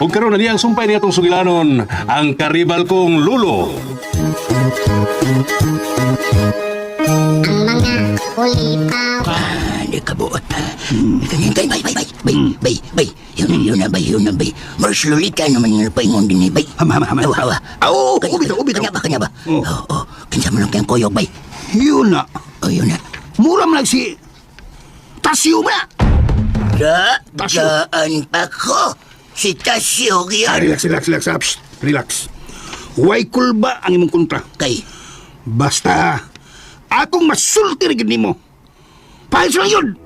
Ug karon na niyang sumpay niya itong sugilanon, ang karibal kong lulo. Ang mga ulitaw. Hindi ka buot. Bay. Yun na, bay. Marsluli ka naman yung paingon din, bay. Hama. Hawa. Kanya ba? Oo. Kinsa mo lang kayang koyog, bay. Yun na. Yun na. Mura man lang si Tasyo na. Tasyo. Daan pa ko. Si Tasyo, Relax. Psst, relax. Way kulba ang imong kontra. Kay, Basta, akong masulti rin gini mo. Pahis lang yun.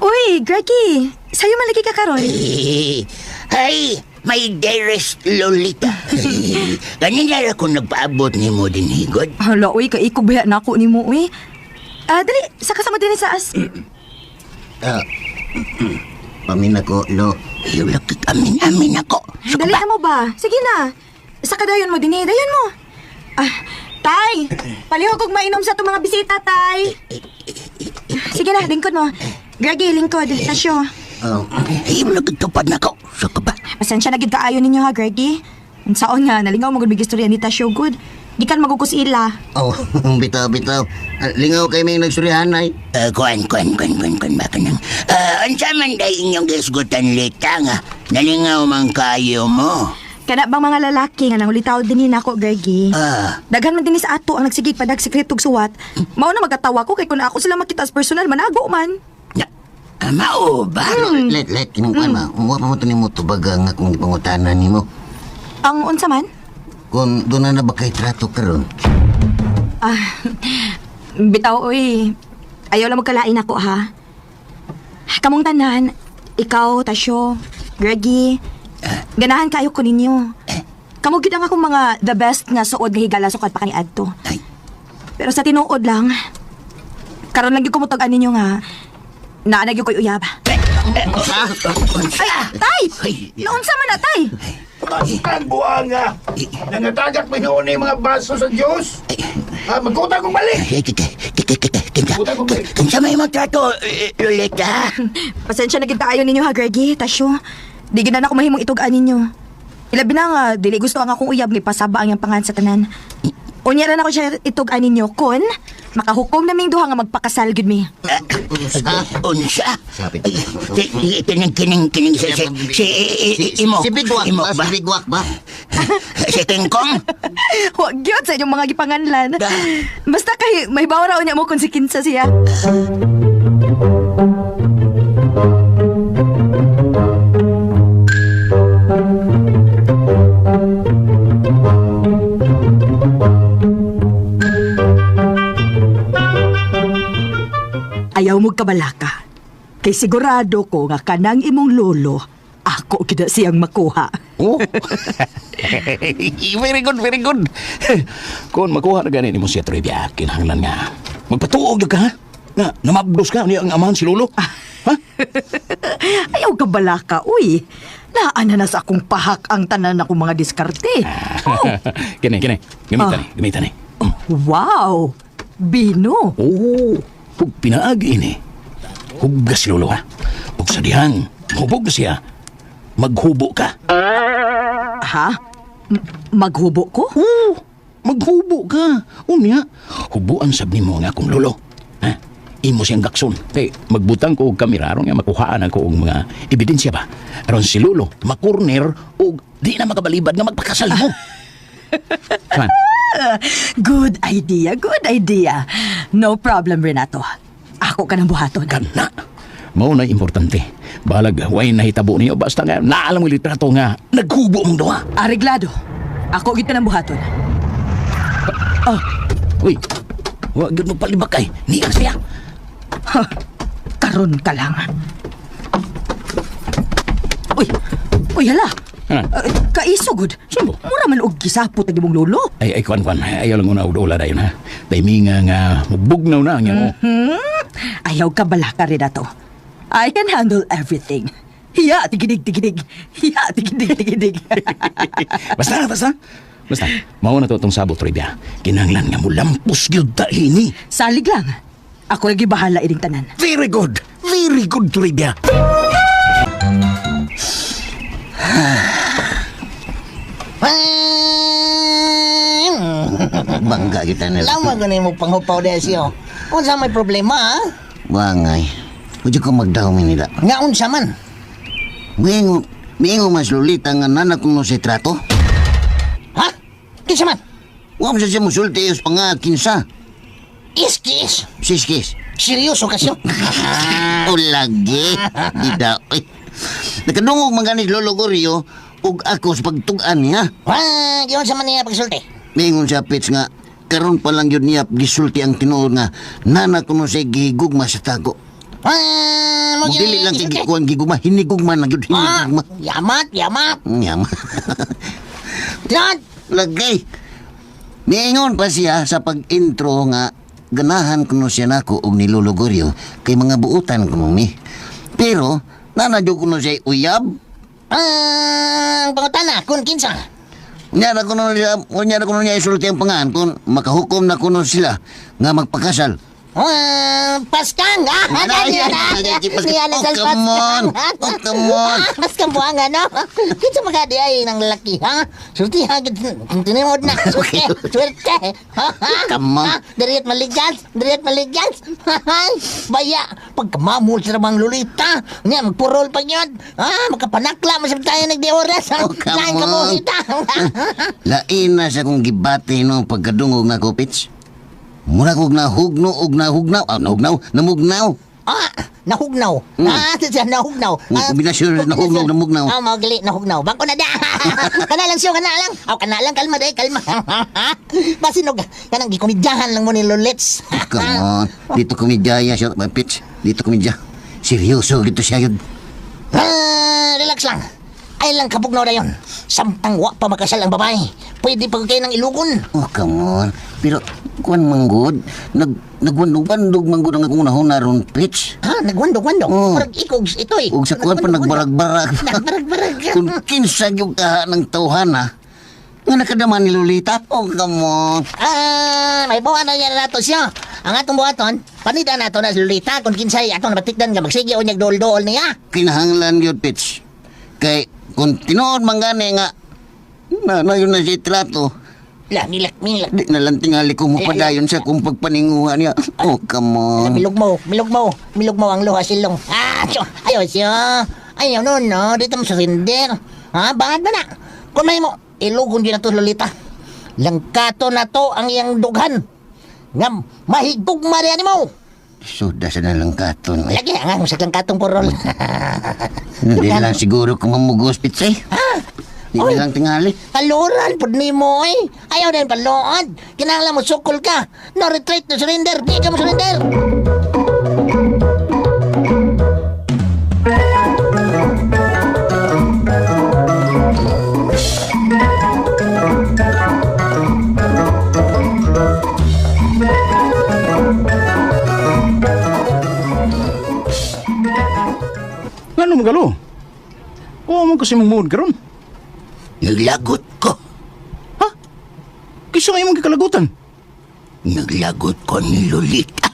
Uy, Greggy! Sa'yo man lagi ka karon. Hi, my dearest Lolita. Kanina ako nagpaabot ni mo din, higod. Hala, uy, kaikog baya na ako ni mo, uy. Dali, saka sa mo din sa as. Pamin ako, Lo. Yung lakit amin ako. Dali na mo ba? Sige na. Saka dayon mo din, dayon mo. Tay! Palihog kong mainom sa itong mga bisita, Tay. Sige na, lingkod mo. Greggy, lingkod. Tasyo. Yung nagtupad na ako. Saka ba? Pasensya na gid kaayo ninyo ha, Greggy. Ang saon nga, nalingaw mo gud istorya ni Tasyo, good. Di kan magukusila. Bitaw. Lingaw kayo may nagsuryahan ay. Kuan ba ka nang? Ansa man day inyong gisgutan lita nga. Nalingaw man kayo mo. Kana bang mga lalaki nga nangulitaw din ni nako, Greggy. Daghan man din sa ato ang nagsigig padag sekretog suwat. Mao na magkatawa ko kay kun ako sila makita as personal manago man. Mao ba? Let, kinungkuan ba? Umuha pa mo ito ni mo tubaga nga kung ipangutanan ni mo. Ang unsa man? Kung doon na ba kayo trato karon? Bitaw, uy. Ayaw lang magkalain ako, ha? Kamong tanan, ikaw, Tasyo, Greggy, ganahan kayo ko ninyo. Kamugid ang akong mga the best nga suod nga higala sukad pa kani adto. Pero sa tinuod lang, karon lang gyud ko mutag-an ninyo nga, naanag yung ko'y uyab. Tay! Naunsa man na, tay? Bastang buanga. Nangatagak mo yun yung mga baso sa Diyos. Magkutang kong balik. Kinsa may magtrato, Lolita? Pasensya na kita ayon ninyo ha, Greggy, Tasyo. Di gina na ako mahimong itugaan ninyo. Ilabi na nga, dili gusto ang akong uyab ni pasaba ang yung pangan sa tanan. Unya ra na ako siya itugaan ninyo kon makahukom naming duha nga magpakasal gud mi. Unsa? Sapit. Kining si imo. Si Bigwak Imo ba? ba? Si Bigwak ba? Si Kingkong? Wa gyud sa inyong mga gipanganlan. Basta kay may bawra unya mo kung si kinsa siya. Ayaw mo kabalaka. Kay sigurado ko nga kanang imong lolo, ako kina siyang makuha. Oh. Very good. Kung makuha na ganin mo siya trivia, kinahanglan nga. Magpatuog na ka, ha? Nga, namabdos ka niya ang amahan si Lolo. Ha? Ayaw kabalaka, uy. Naan na sa akong pahak ang tanan akong mga diskarte. Oh. Kini. Gamitan ni. Wow! Bino! Oh, pag pinaagi ini, hugga si Lolo, ha? Pag sadihan, hubog na siya, maghubo ka. Ha? Maghubo ko? Oo, maghubo ka. Unya, hubuan sab ni mo nga akong Lolo. Ha? Imo siyang gakson. Kay magbutang ko og kamera aron nga makuhaan ako og mga ebidensya ba. Aron si Lolo makorner og di na makabalibad nga magpakasal mo. Kan? Good idea. No problem, Renato. Ako ka ng buhaton. Kana. Mao na importante. Balag way nahitabo niyo basta nga naalam mo litrato nga naghubo mong duha. Areglado. Ako gid ka ng buhaton. Uy. Wa gyud mo palibakay. Niya siya. Karon ka lang. Uy, hala. Kaisugod. Sabo? Mura man og gisapot ang imong lolo. Ay, kwan. Ayaw lang una udola dayon, ha? Timinga nga, magbugnaw na ang yan, Ayaw ka balaka, Renato. I can handle everything. Hiya, tigidig. Basta. Basta, mao na to itong sabot, Trivia. Kinanglan nga mo lampos gyud ta ini. Salig lang. Ako yung gibahala ining tanan. Very good. Very good, Trivia. Bangga kita nila. Lama ganun mo panghupaw desyo. Unsa may problema, ha? Bangay. Huwag ko magdahumi nila. Nga unsa man. Mingo mas lulita nga nanak no si trato. Ha? Kinsa man? Huwag sa siya musulti yung pangakinsa. Iskis. Siskis. Seryoso kasyo. O lagi. Di daw. Nakadungog maganis Lolo Goryo ug ako sa pagtugan niya. Ha? Giyon sa man niya pagsulti. Mingon siya Pits nga karon pa lang yun niya gisulti ang tinuod nga nanak no siya gigugma sa tago. Ha? Kung dili lang kagikuan gigugma, hinigugma na yun, Ah, hinigugma. yamat, yamat. Nyama. Tiyan. Lagay. Miingon pa siya sa pag-intro nga ganahan kuno siya nako og ni Lolo Goryo kay mga buutan kuno mi. Pero nanadyo kuno siya uyab. Pangutana, kun kinsa. Unya na kuno niya isulti ang pangan kung makahukom na kuno sila nga magpakasal. Paskang, ha? Come on. Paskang buwang, ano? Kinsa magadi ay ng lalaki, ha? Surti, ha? Tinimod na. Surti, surti. Come on. Dariat maligas. Baya, pagkamamul sa ramang lulita. Nga, magpurol pa yun. Magkapanakla, masabit tayo nagdi-oras. come Saan ka on. mo kita? Lain na sa kong gibati no pagkadungog na kupits. Mura kog nahugno og nahugnaw. Namugnaw. Nahugnaw. Siya nahugnaw. Ang kombinasyon na nahugnaw, namugnaw. Magali, nahugnaw. Bangko na da. Kanalang siyo, kanalang. Kanalang, kalma day, kalma. Basinog, kanang gikomedyahan lang mo ni Lolets. Come on. Dito komedya siya, Pits. Dito komedya. Seryoso, dito siya yun. Relax lang. Ay lang kabugnaw na yun. Samtang wa pa makasal ang babae. Pwede pa kayo ng ilugon. Oh, come on. Pero, kuan manggod. Nagwandog-wandog manggod ang akong nahuna ron, Pits. Nagwandog-wandog. Oo. Parang ikogs itoy. Ug sa kuan pa nagbarag-barag. Nagbarag-barag. Kung kinsa yung kaha ng tawhana, nga nakadaman ni Lolita. Oh, come on. May buwan na yan nato siya. Ang atong buhaton, panida nato na si Lolita kung kinsay atong nabatikdan nga magsige o niyag dool-dool niya. Kinahanglan yun, Pits. Kay, kung tinood man gani nga, na yun na si trato, Milak. di na lang tingali kung mapadayon siya kung pagpaninguhan niya. Oh, come on. Milog mo ang luha silong. Ayaw siya. Ayaw no, dito mo surinder. Bakit ba na? Kung may mo, ilugon din na to, Lolita. Langkato na to ang iyang dughan. Nga, mahigpog mariani mo. Suda sa nalang katon. Lagi, ang sa langkatong porol. Hindi lang siguro kung mamugos, Pits, eh. Di na lang tingali. Haluran, pud ni mo eh. Ayaw din palood. Kinahanglan mo sukol ka. No retreat, no surrender. Di ka mo surrender. Ano mo galo? Oo mo kasi mong karon. Naglagot ko. Ha? Kisa nga imong kikalagutan. Naglagot ko ni Lolita.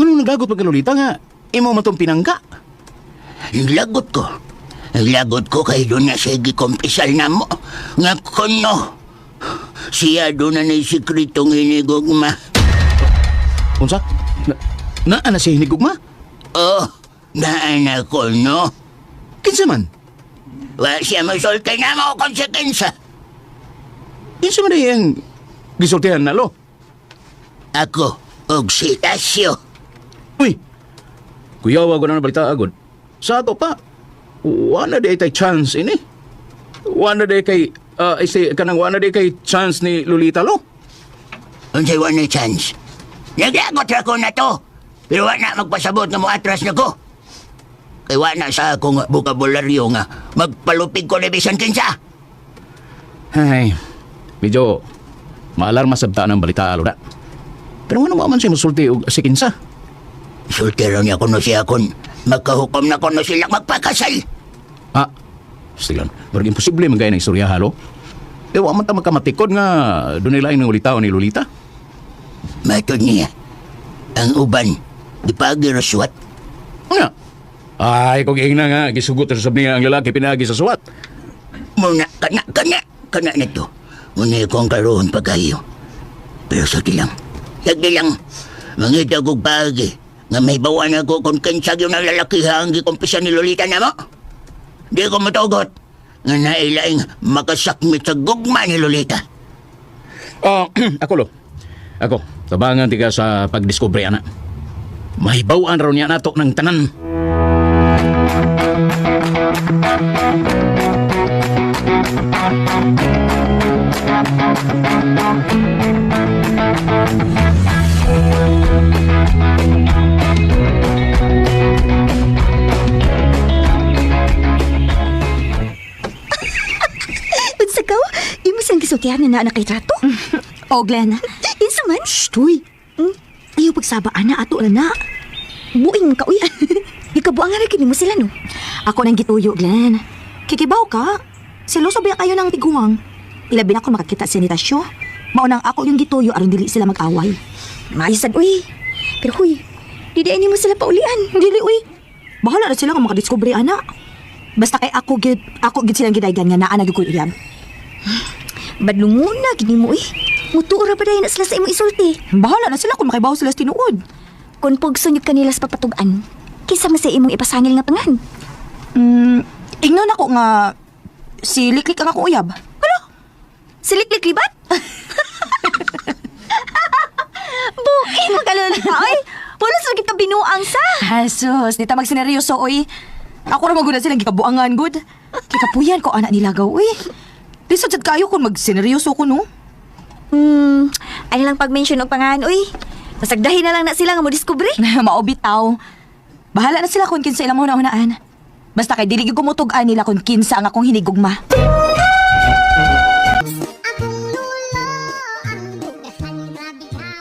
Ano nagagot pag Lolita nga imo matong pinangga? Naglagot ko. Naglagot ko kay doon na siya gikompisal na mo. Nga kono. Siya doon na sikretong hinigugma. Unsa? Na siya hinigugma? Oh, naana ko, no? Kinsa man? Wa siya masulti na mo konsekensa. Kinsa man yung gisultihan na lo? Ako, og si Tasyo. Uy! Kuyawa ko na balita agad. Sa ato pa, wala di tay chance ini. Wala di kay, wala di kay chance ni Lolita lo. Unsay wa na chance? Naglagot ra ko na to. Pero wa na magpasabot nga mo atras na ko. Kay wa na sa akong bokabularyo nga magpalupig ko na bisan kinsa. Ay, medyo maalarma sabta ng balita alo na. Pero ano man siya musulti og si kinsa? Sultero niya kuno siya kon magkahukom na kuno silang magpakasal. Silan, pero imposible man gaya ng istorya halo. Ewa man ta magkamatikod nga doon nila ng ulitaw ni Lolita. Matod niya. Ang uban, dipagi rasuat. Nga. Ay, kung na nga, gisugot sa niya ang lalaki pinagi sa suwat. Muna, kana na to. Muna kong karoon pagkayo. Pero sagdi lang, mangita kong pagi, nga may bawan ako kung kansag yung lalaki ang gikumpisa ni Lolita na mo. Di ko matugot, nga nailaing makasakmit sa gugma ni Lolita. Ako lo. Ako, tabangan tiga sa pagdiskubre, ana. Mahibawaan raw niya nato ng tanan. Unsa ka? Imo siyang gisultihan na anak kay trato? O, Glenn. Insa man? Shtoy. Ayaw pagsabaan na ato na. Buing ka, uy. Ikabuangan na kini mo sila, no? Ako nang gituyo, Glenn. Kikibaw ka. Siloso ba kayo ng tiguang? Ilabi na ako makakita siya ni Tasyo. Maunang ako yung gituyo aron dili sila mag-away. Maayosad, uy. Pero, huy, didainin mo sila paulian. Dili, uy. Bahala na sila kung makadiskubre, anak. Basta kay ako gid silang gidaygan nga naa nagigul iyab. Badlungon na gini mo, mutuora pa dayon na sila sa imong isulti. Bahala na sila kung makibaw sila sa tinuod. Kung pagsunyog kanila sa pagpatugan, kisa man sa imong ipasangil nga pangan. Ingnon ako nga si Liklik ang akong uyab. Ano? Si Liklik libat? Bukin mo kalula, oy. Wala sa kita binuang sa. Hasos, di ta magsineryoso, oy. Ako na maguna silang gikabuangan, good. Kikapuyan ko anak nilagaw, uy. Lisod sad kayo kung magsineryoso ko, no? Ano lang pag-mention og pangalan, uy. Masagdahin na lang na sila nga mo diskubre. Maobitaw. Bahala na sila kung kinsa ilang una-unaan. Basta kay dili gyud ko mutugan nila kung kinsa ang akong hinigugma.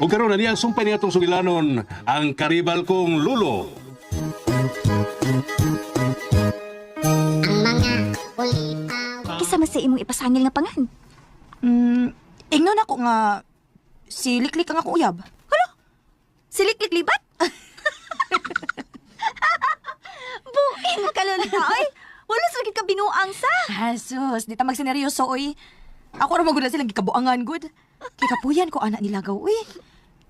O karon na niyang sumpay niya itong sugilanon, ang karibal kong lulo. Kisa man sa imong ipasangil nga pangan. Ingnon ako nga si Liklik ang akong uyab. Ano? Si Liklik libat? Buin mo kalula, oy. Wala sa ka binuang sa. Hasos, di ta magsineryoso, oy. Ako ra maguna silang gikabuangan, good. Kikapuyan ko anak nilagaw, oy.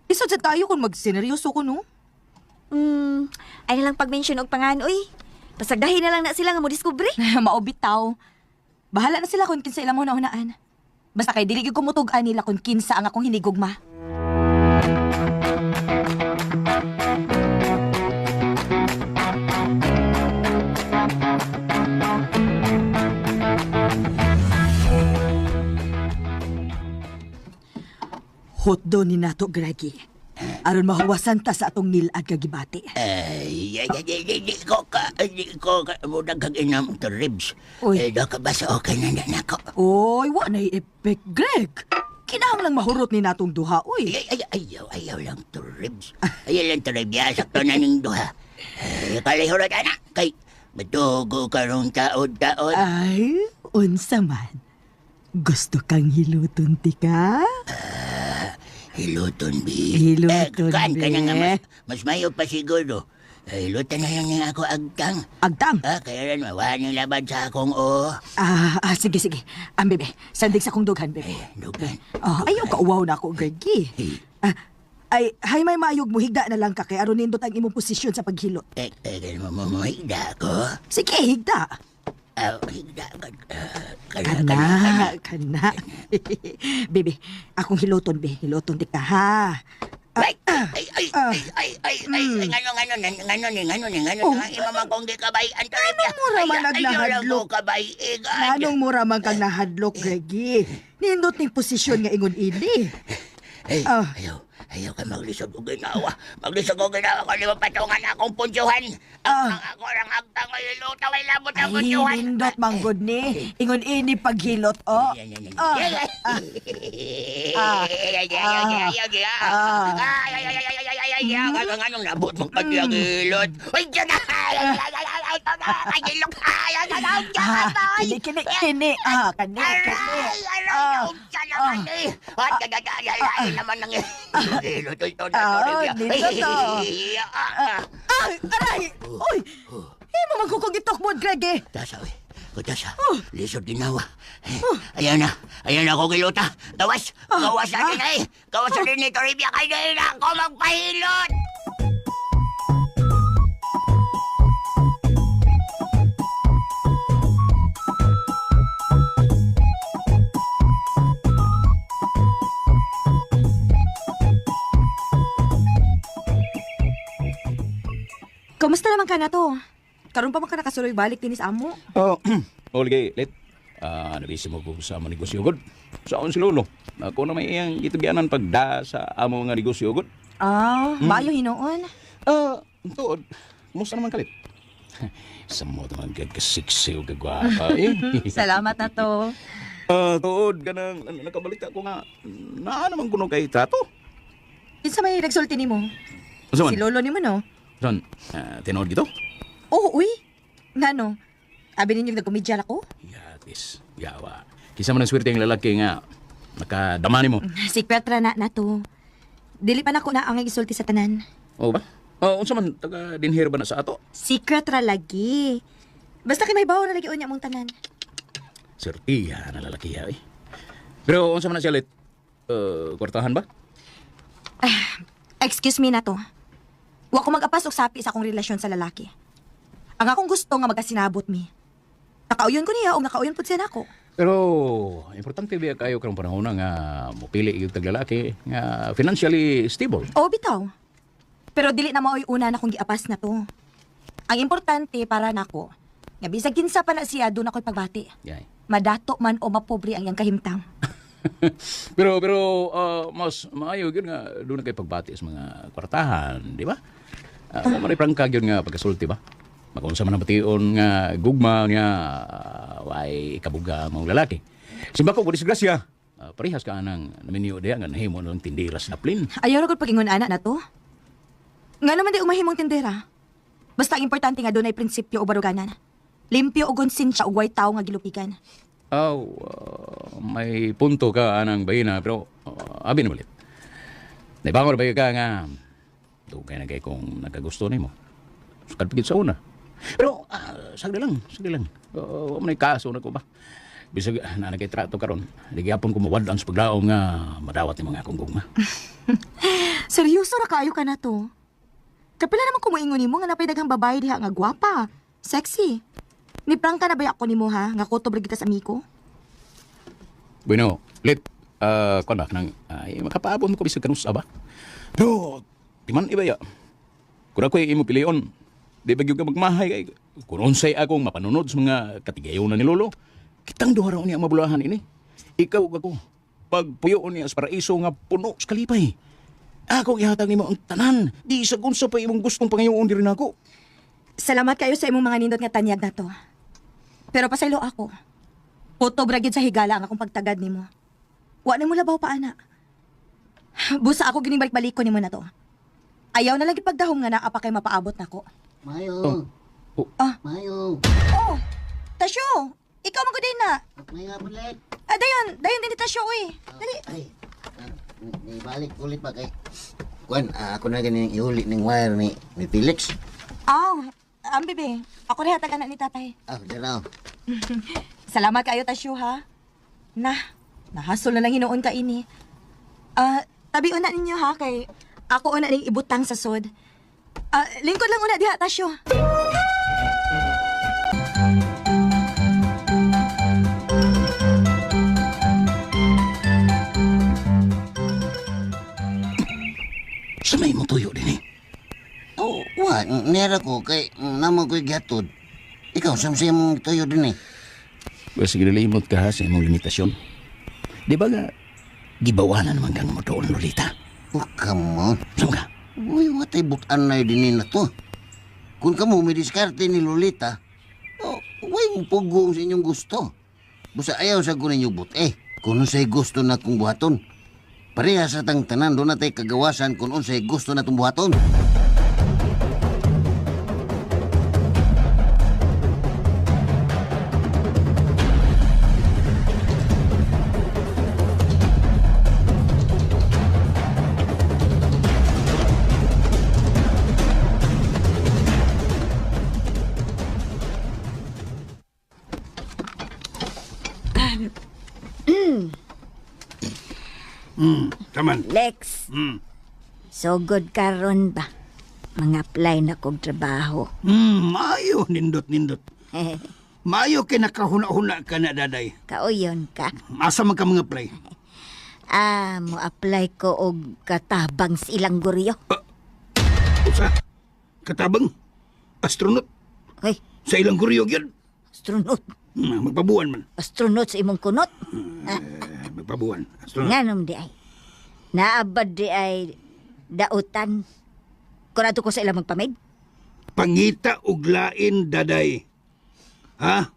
Isod sa tayo kung magsineryoso ko, no? Ano lang pag-mention og pangan, oy. Pasagdahin na lang na sila nga mo diskubre. Maobitaw. Bahala na sila kung kinsa ilang una-unaan. Basta kay dili gyud ko mutugan nila kung kinsa ang akong hinigugma. Hotdo ni nato, Greggy. Aron mahuwasan ta sa atong nilad kagibati. Di ko mudag kag inam to ribs. Uy. Do ka ba sa okay na nako? Oy, wa na'y epek, Greg. Kinahanglang mahurot ni natong duha, uy. Ayaw lang to ribs. Ayaw lang to ribs. Sakto na ning duha. Kalihurot anak. Kay matugo karong taod-taod. Ay, unsa man. Gusto kang hiluton ti ka? Hiluton, bi. Hiluton, Kan ka na nga bi. mas mayo pa siguro. Hiluton na lang niya ako agtang. Agtang? Kaya rin mawa niyang laban sa akong Sige. Bebe, sandig sa kong dughan, bebe. Dugan. Ayaw ka uwaw na ako, Greggy. Hay may mayog mo, higda na lang ka kay aron nindot ang imong posisyon sa paghilot. Mamahigda ko? Sige, higda. Higda ko. Kana. Bebe, akong hiloton, be. Hiloton di ka, ha? Ngano imamang kong di kabay ang tarip Anong mura man nagnahadlok? Anong mura man kang nahadlok, Greggy? Nindot ning posisyon nga ingon ini. Ayaw ka maglisod o ginawa. Maglisod o ginawa ko di mapatungan akong punsyuhan. Ang ako lang agtang ngayon luta, may labot ang Ay, punsyuhan. nindot manggod ni. Ingon ini paghilot, oh. Anong nabot mong pagkagilot? Uy, dyan na! Kagilok! Kini. Kani. At kagagayay naman ng gilot. Ito na Dito to. Ay, aray! Uy! Imo magkukugitok mo, Greg, eh. Tasa, uy. Kutasa, lisod ginawa. Ayan na ako kilota. Gawas na din eh. Gawas na din ni Toribia kay din ako magpahilot. Kamusta naman ka na to? Karon pa man ka nakasuloy balik dinis amo. Oh, okay, let. Nabisi mo ko sa mga negosyo, God. Saan si Lolo? Ako na may iyang itubyanan pagda sa amo mga negosyo, God. Maayo hinoon. Tuod. Kumusta naman kalit? Sa mo naman kagkasiksi o kagwapa, eh. Salamat na to. Tuod, ganang nakabalita ko nga, naman kuno kay trato. Kinsa may nagsulti nimo? Saan? Si lolo nimo no? Saan? Tinood gito? Oo, uy. Ngano? Abi ninyo nagkomedya ako? Yatis, yawa. Kisa man ang swerte ang lalaki nga, nakadamani mo. Secret ra na to. Dili pa nako na ang isulti sa tanan. Oo ba? Unsa man, taga dinher ba na sa ato? Secret ra lagi. Basta kay may bawo na lagi unya mong tanan. Sertiya na lalaki ya, eh. Pero unsa man na siya lit? Kwartahan ba? Excuse me na to. Wa ko mag-apas og sapi sa akong relasyon sa lalaki. Ang akong gusto nga magasinabot mi. Nakauyon ko niya o nakauyon pud siya nako. Pero importante biya kayo karong panahon na nga mopili yung taglalaki nga financially stable. Oo, bitaw. Pero dili na maoy una na kong giapas na to. Ang importante para nako, nga bisag kinsa pa na siya doon ako'y pagbati. Yay. Madato man o mapobre ang iyang kahimtang. pero mas maayo gyud nga doon na kay pagbati sa mga kwartahan, di ba? May prangka gyud nga pagkasulti ba? Makunsa man ang bation nga gugma nga way kabuga mga lalaki. Simba ko disgrasya. Parehas ka anang naminyo diya nga nahimo ng tindira sa plin. Ayaw ra gud pagingon ana na to. Nga naman di umahimong tindera. Basta ang importante nga doon ay prinsipyo o baruganan. Limpyo o konsensya o way tao nga gilupikan. May punto ka anang bayina pero abi na balit. Naibangon ba ka nga dugay na kay kung nagagusto nimo. Sukad pigit sa una. Pero sagdi lang. May kaso na ko ba? Bisag na nagkitrato karon. Ligapon ko mawadlan sa paglaom nga madawat ni mga akong gugma. Seryoso ra kaayo ka na to. Kapila naman kumuingon nimo nga napay daghang babae diha nga gwapa, sexy. Ni prangka na ba ako nimo ha nga kutob ra kita sa amiko? Bueno, lit kon ba nang makapaabot mo ko bisag kanusa ba? Pero di man iba ya. Kung ako imo pilion, di ba gyud ka magmahay kay kung unsay akong mapanunod sa mga katigayon na ni Lolo. Kitang duha raw niya mabulahan ini. Ikaw ug ako. Pagpuyoon niya sa paraiso nga puno sa kalipay. Ako ihatag nimo ang tanan. Di sa unsa pa imong gustong pangayoon diri nako. Salamat kayo sa imong mga nindot nga tanyag na to. Pero pasaylo ako. Kutob ra gyud sa higala ang akong pagtagad nimo. Wa na mo labaw pa ana. Busa ako gining balik-balik ko nimo na to. Ayaw na lagi pagdahom nga naa pa kay mapaabot nako. Mayo. Ah. Mayo. Oh, Tasyo, ikaw man gud na. May nga bulit. Dayon din ni Tasyo uy. Dali. Ay. Balik ulit pa kay Kwan, ako na ganing ihuli ning wire ni Felix. Ang bebe. Ako na hatag anak ni tatay. Dalaw. Salamat kayo, Tasyo, ha? Nahasol na lang hinoon ka ini. Tabi una ninyo, ha? Kay ako una ning ibutang sa sod. Lingkod lang una diha, Tasyo. Sa may mo tuyo din eh. Nera ko kay namo ko'y gatod. Ikaw, samsay mong tuyo din eh. Basta ginalimot ka ha sa imong limitasyon. Di ba nga, gibawanan naman kang mo doon, Lolita? Oh, come on. Saan ka? Uy, watay butan na din na to. Kung kamo may diskarte ni Lolita, oh, uy, pugong sa inyong gusto. Busa ayaw sa kunin yung kung unsay gusto na kong buhaton. Pareha sa tang tanan doon natay kagawasan kung unsay gusto na tong buhaton. Taman. Lex, so good karon ba? Mga apply na kong trabaho. Maayo, nindot. Maayo kay nakahuna-huna ka na, daday. Kauyon ka. Asa man ka mga play? Mo apply ko og katabang sa ilang guryo. Usa? Katabang? Astronaut? Hoy, Sa ilang kuryog yun? astronaut. Magpabuwan man. Astronaut sa imong kunot. Magpabuwan. Astronaut. Nganom di ay. Naabad di ay dautan. Kung ato ko sa ilang magpamid. Pangita ug lain, daday. Ha?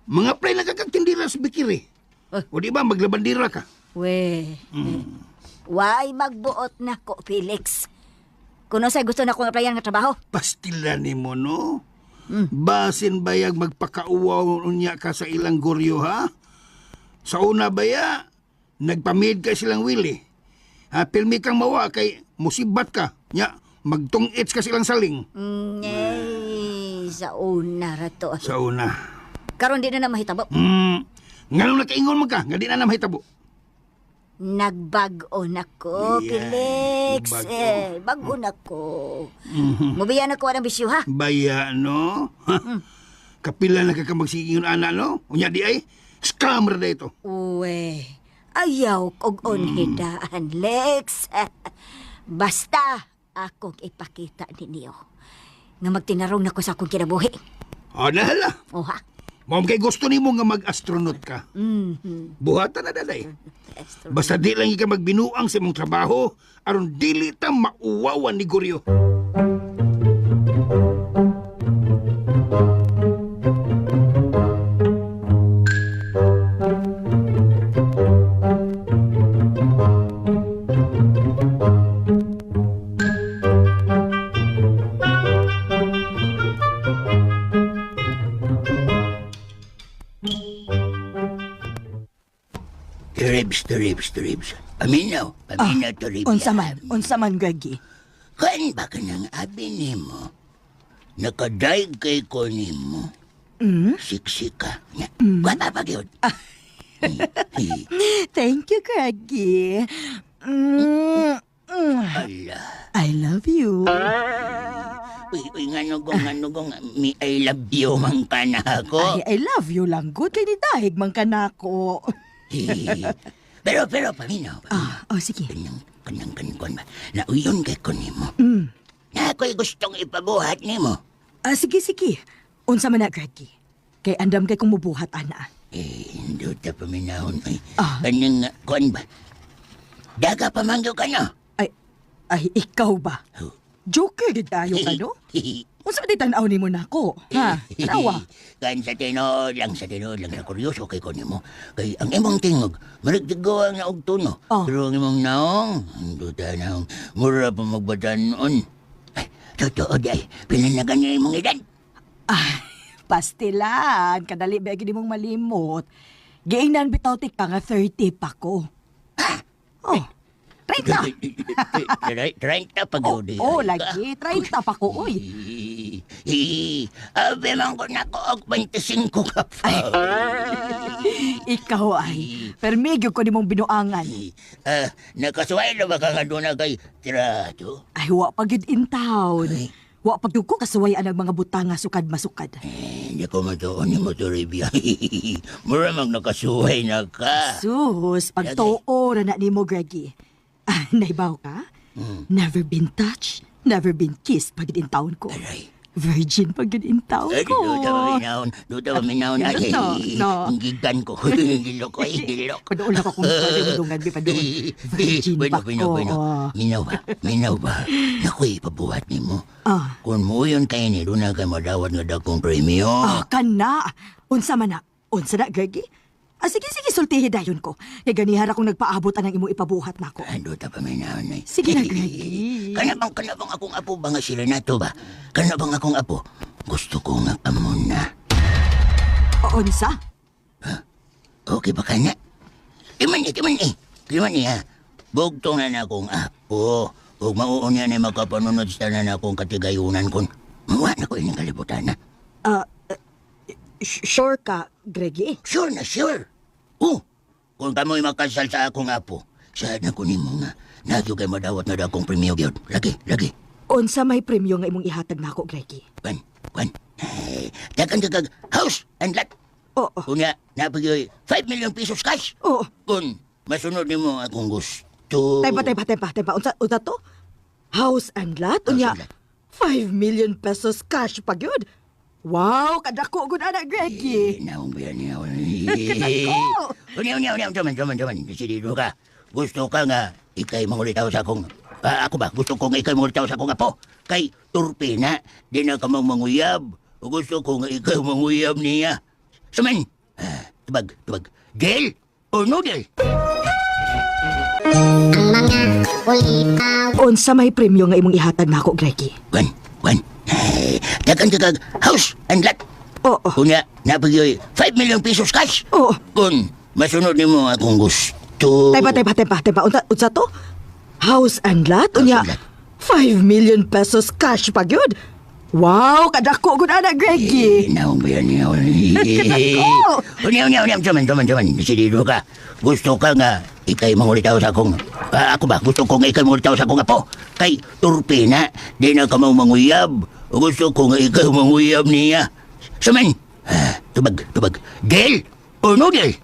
Mga play na kakagtindira sa bikiri. O di ba, maglabandira ka? We. Why magbuot na ko, Felix? Kuno say gusto na kong applyan nga trabaho? Pastila ni mo, no? Basin bayag magpakauwaw niya ka sa ilang guryo, ha? Sa una baya, nagpamid ka silang wili. Ha, pilmi kang mawa kay musibat ka. Nya, magtungits ka silang saling. Sa una rato. Sa una. Karon di na mahitabo. Nganong nakaingon mo ka, nga di na mahitabo. Nagbag-o na ko, Felix. bag-o. Bag-o na ko. Mubiyan ako ng bisyo, ha? Baya, no? Kapila na ka magsiging ana, no? Unya di ay, scammer na ito. Uwe, ayaw kog unhidaan, Lex. Basta akong ipakita ninyo nga magtinarong na ko sa akong kinabuhi. Nahala. O ha? Ma'am, kay gusto ni mo nga mag-astronaut ka. Buhatan na, daday. Basta di lang ika magbinuang sa mong trabaho, aron dili ta mauwawan ni Guryo. Ribs. Paminaw to ribs. Unsa man, Greggy. Kan ba ka nang abi ni mo? Nakadaig kay ko ni mo. Siksika. Wala pa yun. Thank you, Greggy. Ala. I love you. Uy, nganugong, I love you man ka na ako. I love you lang, good. Kay ni Dahig man ka na ako. Pero, paminaw. Sige. Kanang ba? Nauyon kay ko ni mo. Na ako'y gustong ipabuhat ni mo. Sige. Unsa man na, Greggy. Kay andam kay kung mubuhat, ana. Hindi ta paminahon. Kanang, kuan ba? Daga pamangyo ka na. Ay, ikaw ba? Joker di tayo ka, no? Unsa di tanaw ni mo na ako? Ha? Tanawa? Kan sa tinod lang na kuryoso kay ko ni mo. Kay ang imong tingog, maragtigawa nga og tuno. Pero ang imong naong, hindi ta naong, mura pa magbatan noon. Ay, totoo di ay, pinanagan niya imong edad. Pastilan. Kadali ba gini mong malimot. Giingnan bitaw ka nga 30 pa ko. 30! 30 pa gawdi. Lagi. 30 pa ko, uy. Abi man ko na ko og 25 ka pa. Ikaw ay. Permigyo ko ni mong binuangan. Nakasuway na ba ka nga doon na kay trato? Ay, wa pagid in town. Wa pagid ko kasuwayan ang mga butang nga sukad-masukad. Hindi ko matuon ni mo to, Ribia. Mura mang nakasuway na ka. Sus, pagtuo na ni mo, Greggy. Naibaw ka? Never been touched, never been kissed pagid in town ko. Aray. Virgin pag yun tao Ay, ko. doon tawa minahon. Doon tawa minahon. Ay, No. gigan ko. Gilo ko, ay, gilo. Kudoon ako kung pwede mo dungan, di pa doon. Virgin pa ko. Minaw ba? Nakoy, pabuhat ni mo. Ah. Kung mo yun kayo ni doon na kayo madawat nga dakong premyo. Kana. Unsa man na. Unsa na, Greggy? Sige, sultihi dayon ko. Kaya ganihar akong nagpaabot ang imo ipabuhat na ko. Ando ta pa minahon ay. Sige na, Greggy. Kanabang akong apo ba nga sila na to ba? Kanabang akong apo. Gusto ko nga amon na. Unsa? Okay ba ka na? Kiman ha. Bugtong na akong apo. Huwag mauon yan ay magkapanunod sa na akong katigayunan kon. Mawa na ko ining kalibutan na. Sure ka, Greggy? Sure na sure. Kung kamo'y makasal sa akong apo, saan ako ni mo nga. Nagyo kay madawat na akong premyo gyud. Lagi. Unsa may premyo nga imong ihatag nako, Greggy? Kwan. Dakan house and lot. Oo. Kung napagyoy 5 million pesos cash. Oo. Kung masunod ni mo akong gusto. Tempa. Unsa to? House and lot? House Unya, and lot. 5 million pesos cash pa yun. Wow, kadako gud ana, Greggy. Naong ba yan niya? Kadako. Unya, Jaman. Desidido ka. Gusto ka nga, ikay mangulitaw sa akong... ako ba? Gusto ko nga ikay mangulitaw sa akong apo. Kay turpi na, di na ka manguyab. Gusto ko nga ikay manguyab niya. Saman, tubag. Gel o noodle? Ang mga ulitaw. Unsa may premyo nga imong ihatag nako, Greggy? Kwan. Dakan house and lot. Oo. Kung napagyoy 5 million pesos cash. Oo. Kung masunod ni mo akong gusto. Tempa. Unsa to? House and lot? Unya, and lot. 5 million pesos cash pa yun. Wow, kadako gud ana, Greggy. Naong ba yan niya? Unya, Jaman. Desidido ka. Gusto ka nga, ikay mangulitaw sa akong... ako ba? Gusto ko nga ikay mangulitaw sa akong apo. Kay turpi na, di na ka manguyab. Gusto ko nga ikay manguyab niya. Saman, tubag. Gel o noodle?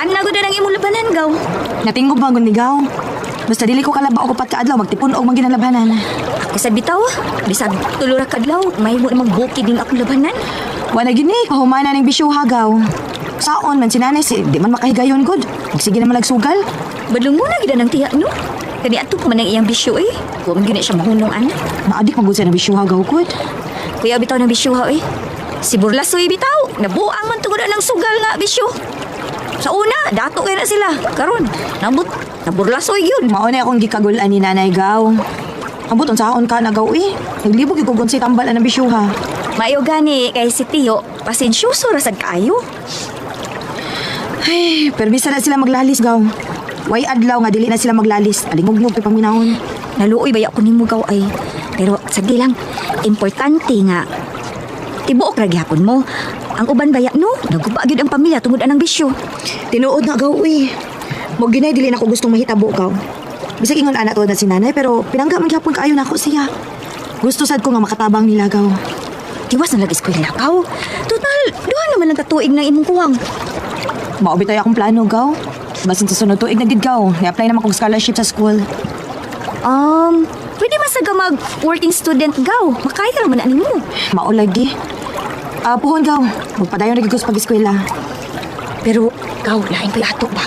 Ana gud ang imong labanan gaw. Natingog ba ni Gaw? Basta dili ko kalaba o 4 ka adlaw magtipon og maginalabhanan. Ako sa bitaw, bisag tulo ra kadlaw, mahimo namang buki din akong labanan. Wala gini kahumana ning bisyuha, Gaw. Saon man si nanay di man makahigayon gud. Sige na malagsugal. Badlong mo na gid ang tiya no. Kani ato pa man ang iyang bisyo eh. Wa man gina siya mahunong ana. Maadik magud sa bisyuha, Gaw gud. Kuya bitaw ng bisyuha eh. Si Burlasoy bitaw, nabuang man tungod ng sugal nga bisyo. Sa una, dato kaya na sila. Karon, naburlasoy yun. Mao na akong gikagulan ni Nanay Gaw. Ambot unsaon ka na, Gaw eh. Naglibog igugon si tambal ang bisyuha. Maayo gani kay si Tiyo, pasensyoso ra sad kaayo. Ay, permisa na sila maglalis, Gaw. Way adlaw nga dili na sila maglalis. Alingog-ngog kay paminahon. Naluoy baya ko nimo gaw ay. Pero sagdi lang, importante nga tibuok ra gyapon mo. Ang uban baya no, naguba gyud ang pamilya tungod anang bisyo. Tinuod na, Gaw eh. Mo ginay dili na ko gustong mahitabo, Gaw. Bisag ingon anak to na si nanay pero pinangga man gyapon kaayo nako siya. Gusto sad ko nga makatabang nila, Gaw. Tiwas na lag-eskwela kaw. Total, duha naman ang katuig ng imong kuwang. Mao bitaw akong plano, Gaw. Basin sa sunod tuig na gid, Gaw. I-apply naman kong scholarship sa school. Pwede masaga mag-working student gaw. Makaya naman ani mo. Mao lagi. Puhon, Gaw. Magpadayon na gid ko sa pag-eskwela. Pero gaw, lain pa ato ba?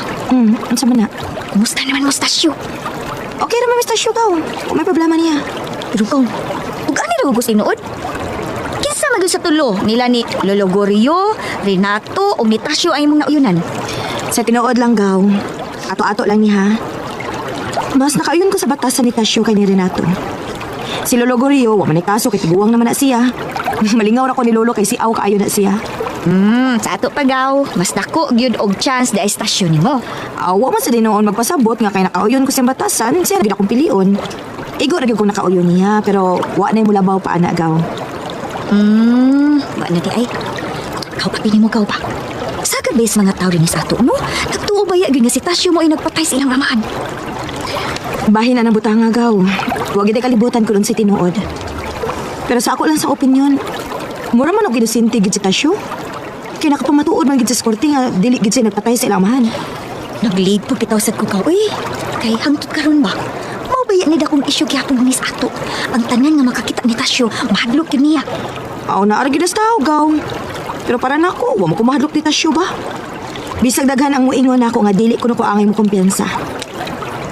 Unsa man na? Kumusta naman mo stasyo? Okay ra Mr. Gaw. Kung may problema niya. Pero gaw, ug ani daw gusto inuod? Kinsa man gyud sa tulo nila ni Lolo Gorio, Renato ug ni Tasyo ay mong nauyunan. Sa tinuod lang, Gaw. Ato-ato lang niya. Mas nakaayon ko sa batasan ni Tasyo kay ni Renato. Si Lolo Gorio, wa man ni kaso kay tiguang naman na siya. Malingaw ra ko ni Lolo kay si Aw kaayo na siya. Sa ato pa gaw, mas dako gyud og chance da estasyon nimo. Wa man sa dinoon magpasabot nga kay nakauyon ko sa batasan, siya na gid akong pilion. Igo ra gyud ko nakauyon niya, pero wa na mulabaw pa ana, Gaw. Wa na di ay. Gaw pa pili mo gaw pa. Sa base mga tao din sa ato mo, nagtuo baya gyud nga si Tasyo mo ay nagpatay sa ilang amaan. Bahin na ng butang agaw. Huwag ito kalibutan ko nun si tinuod. Pero sa ako lang sa opinion, mura man og ginusinti gid si Tasyo. Kaya nakapamatuod man gid sa skorte nga dili gid siya nagpatay sa ilamahan. Nag-lead po bitaw sa kukaw. Uy, kay hangtod karon ba? Maubayan ni dakong isyu gyapon nis ato. Ang tanan nga makakita ni Tasyo, mahadlok yun niya. Aw na argi dastaw gaw. Pero para nako, wa mo ko mahadlok ni Tasyo ba? Bisag daghan ang muingon nako nga dili ko na ko angay mo kumpiyansa.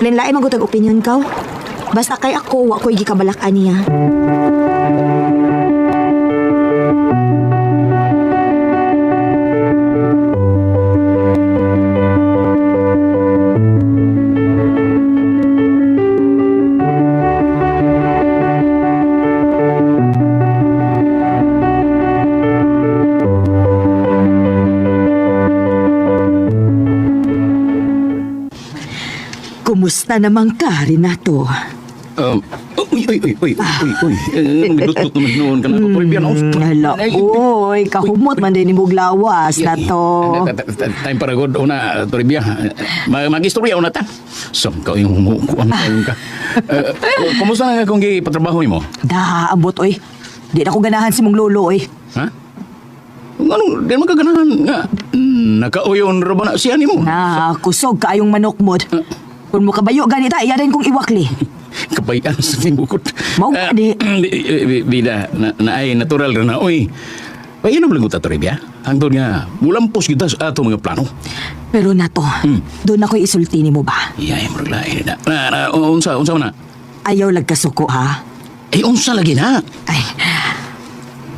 Lain-lain magutag opinion kaw. Basta kay ako, wa ko'y gikabalakan niya. Kumusta naman ka, Renato? Uy. Naglutot naman noon ka na. Toribia na. Hala, oy, kahumot man din imong lawas na to. Time para god una, Toribia. Mag-istorya una ta. Sam ka yung humukuan ka. Kumusta na nga kung gipatrabaho mo? Daabot, oy. Di na ko ganahan si mong lolo, oy. Ha? Anong, di magkaganahan nga. Nakauyon ra ba na siya ni mo? Na, kusog kaayong manok mod. Kung mo kabayo ganita, iya rin kong iwakli. Kabayan sa timbukot. Mau di. Bida, na ay natural rin na. Uy, paano mo lang ito, Toribia? Hangtod nga, mulampos kita sa ato mga plano. Pero nato, doon ako isulti ni mo ba? Iyay, maraglain na. Unsa man na? Ayaw lagkasuko, ha? Unsa lagi na?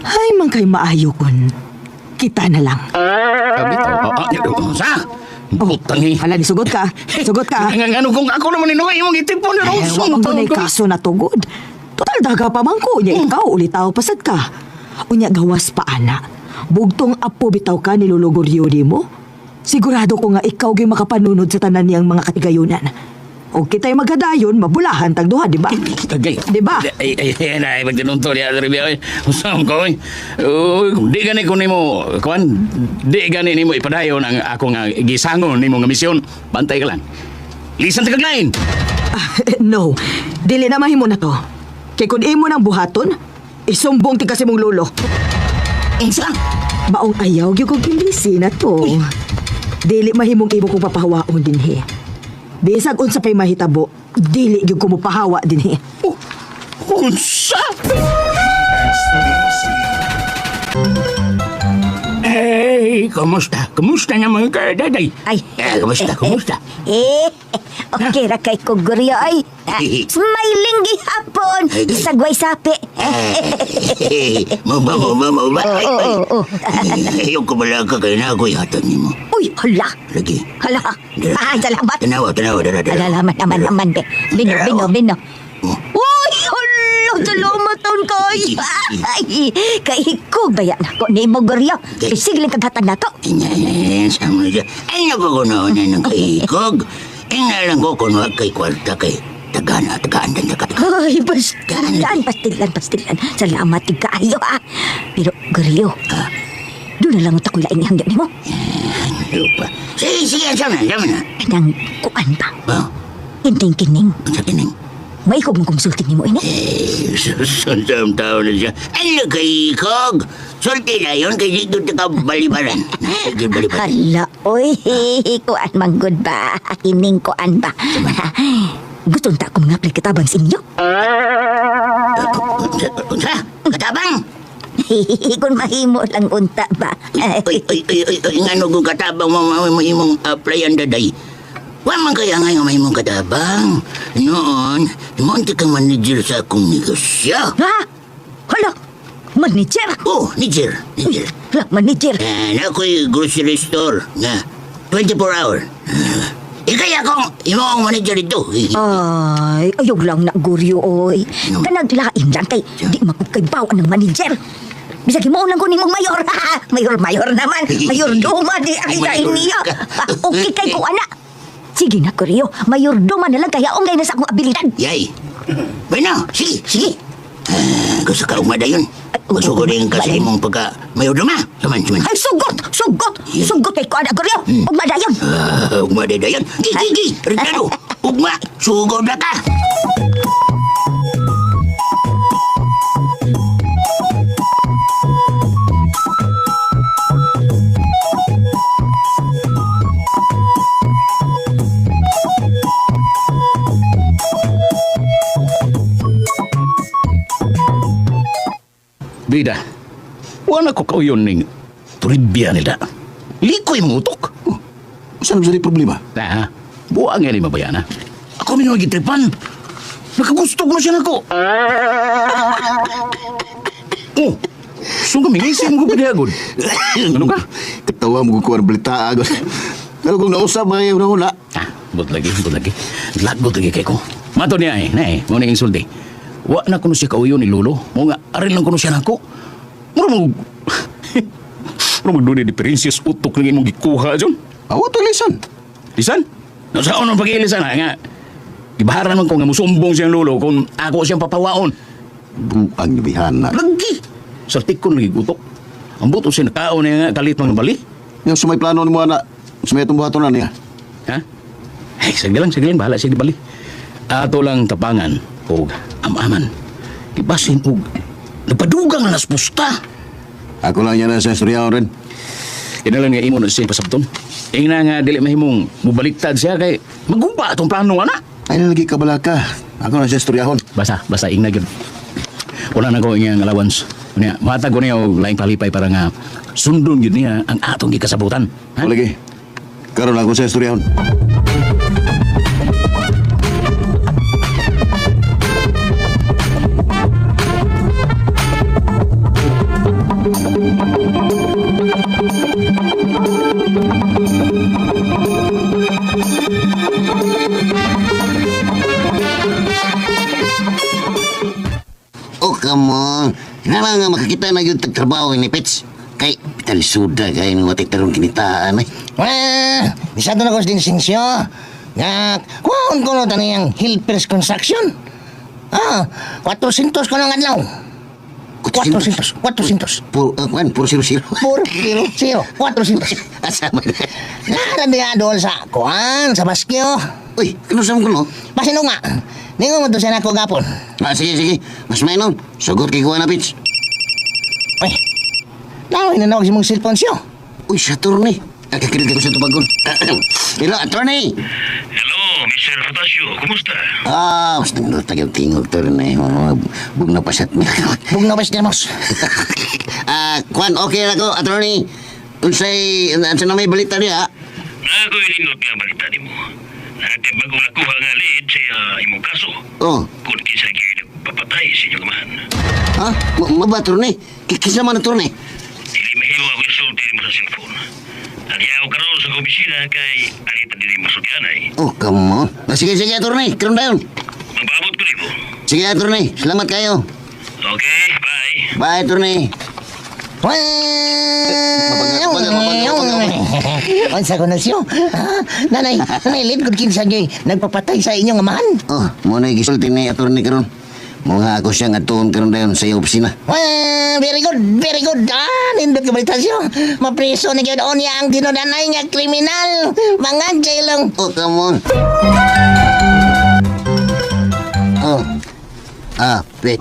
Ay, man kay maayo kun. Kita na lang. Unsa? Butang eh. Hala, ni sugot ka. Sugot ka. Ano kung ako naman inuwi mong itipon na Ay, wag mo na kaso na tugod. Total daga pa man ko. Unya ikaw, ulitaw pasad ka. Unya gawas pa, ana. Bugtong apo bitaw ka niluluguryo di mo. Sigurado ko nga ikaw gay makapanunod sa tanan niyang mga katigayunan. O kita'y magadayon, mabulahan tag duha, di ba? Tagay. Di ba? Ay, magtinuntol ya, Toribia. Usam ko, di gani ko nimo, kuan, di gani nimo ipadayon ang ako nga gisangon nimo nga misyon. Bantay ka lang. Lisan ta kaglain. No, dili na mahimo na to. Kay kung imo nang buhaton, isumbong ti kasi mong lolo. Insa? Maong ayaw gyud kong kimbisi na to. Dili mahimong imo kong papahawaon dinhi. Bisag unsa pay mahitabo, dili gyud ko mo pahawa dinhi. Unsa? Hey, kumusta? Kumusta naman ka, daday? Ay. Kumusta? Okay ra kay kuguryo ay. Smiling gihapon. Isagway sapi. Mau ba? Oo. Ayaw ko bala ka kayo na ako yata ni mo. Uy, hala. Lagi. Hala. Ay, salamat. Tanawa. Salamat naman, be. Bino. Uy, hala. Salamat taon kay. Ay, kay hikog bayan ako ni mo guryo. Pisigling kagatan na to. Sama dyan. Ay, nakukunaon na ng kahikog. Inalang ko kung wag kay kwarta kay tagaan. Ay, pastilan. Salamat kaayo ha. Pero guryo, doon na lang ako lain ni hanggan ni mo. Lupa. Sige, sama na. Nang kuan ba? Oh, Inting kining. sa kining. May ikog mong kumsulti ni mo ini. Susundam tao na siya. Ano kahikog? Sulti na yun kay dito ka balibaran. Hala, oy, kuan manggod ba? Kining kuan ba? Gusto nta ko mga katabang sa inyo? Unsa? Katabang? Kung mahimo lang unta ba? Uy, ngano kung katabang mo imong applyan daday. Wa man kaya nga may imong katabang. Noon, monti kang manager sa akong negosyo. Ha? Hala, manager? Oh, manager. Hala, manager. Ako'y grocery store nga 24 hour. Ikaya akong imong manager ito. Ay, ayaw lang na guryo, oy. Kanaglain lang kay di makukaybaw ng manager. Bisagi mo lang kuning mong mayor. Mayor naman. Mayor duma di ay niya. Okay kay ko anak. Sige na, Kuryo. Mayor duma na lang kaya ongay na sa akong abilidad. Yay. Bueno, sige. Gusto ka umadayon. Gusto ko rin kasi mong pagka mayor duma. Saman. Ay, sugot. Sugot kay ko anak, Kuryo. Umadayon. Umadayon. Gigi. Ricardo. Ugma, sugod na ka. Bida, wala ko kauyon ning trivia nila. Likoy mga utok. Saan ba problema? Na, buang yan ni mabayana. Ako minong gitripan. Nakagusto ko na siya nako. Oh, sung kami ngising ko pinagod. Ano ka? Katawa mo kukuha ng balita agad. Pero kung nausap ba yung nahula? Ah, but lagi. Lagot lagi kay ko. Mato niya mo na insulti. Wa na kuno siya kauyon ni Lolo. Mo nga, arin lang kuno siya nako. Mura mo... Mura mo doon diferensyas utok lang imong gikuha dyan. Awa to lisan. Lisan? Saan ang pag-iilisan nga? Ibaharan man ko nga musumbong siyang Lolo kung ako siyang papawaon. Buang nabihana. Lagi! Saltik ko lagi utok. Ang buto siya nakaon niya nga kalit mga bali. Yung sumay plano ni mo na, sumay itong buhato na niya. Ha? Ay, sige lang. Bahala siya di bali. Ato lang tapangan o amaman. Ibasin o napadugang na naspusta. Ako lang yan na sa istoryahan rin. Kinalan nga imo na siya pasabton. Ina nga dili mahimong mubaliktad siya kay magumpa atong plano ana. Ay nalagi ka bala ka. Ako na sa istoryahon. Basta ing na gyud. Wala na ko nga allowance. Unya, matag ko niya og laing palipay para nga sundon gyud niya ang atong gikasabutan. O lagi. Karoon ako sa istoryahon. Oh, come on. Kailangan nga makakita na yung tagtrabaho ni Pets. Kay, pitalisuda kay nung matik tarong kinitaan eh. Wah, bisado na ko sa dinsensyo. Nga, kuhaan ko no taniyang Hilpers Construction. 400 ko ng adlaw. 400. Puro 0-0. Puro 0. 400. Asama na. Nakaranda doon sa kuhaan, sa Baskyo. Uy, kinusam ko no? Pasino nga, ningo mo to siya na ko gapon. Sige. Mas may nun. Sugot kay kuha na, Pets. Uy, nawin na nawag si mong cellphone siyo. Uy, sa attorney. Nakakinig ako sa tubagon. Hello, attorney. Hello, Mr. Rotasio. Kumusta? Basta nang tagaw-tingog, attorney. Bug na pasat mo. Bug na pas niya, Mos. Kwan, okay na ko, attorney. Unsay na may balita niya, Ako ininot nga balita ni mo. Natin bagong nakuha nga lead sa imong kaso. Oh. Kung kinsa kayo nagpapatay sa inyong amahan. Ha? Maba, attorney? Kisa man, attorney? Dili mahilo ako isulti mo sa cellphone. Nagyaw ka ron sa komisina kay alita dili masudyanay. Oh, come on. Sige, attorney. Karoon na yun. Magpaabot ko ni mo. Sige, attorney. Salamat kayo. Okay, bye. Bye, attorney. Unsa ko na siyo? Nanay, lid ko kinsa nyo'y nagpapatay sa inyong amahan. Oh, muna gisulti ni attorney karon. Mga ako siyang atuon karon dayon sa iyo opisina. Very good. Nindot ka balita siyo. Mapreso na yun o niya ang dinodanay nga kriminal. Mga jailong. Oh, come on. Oh. Pet.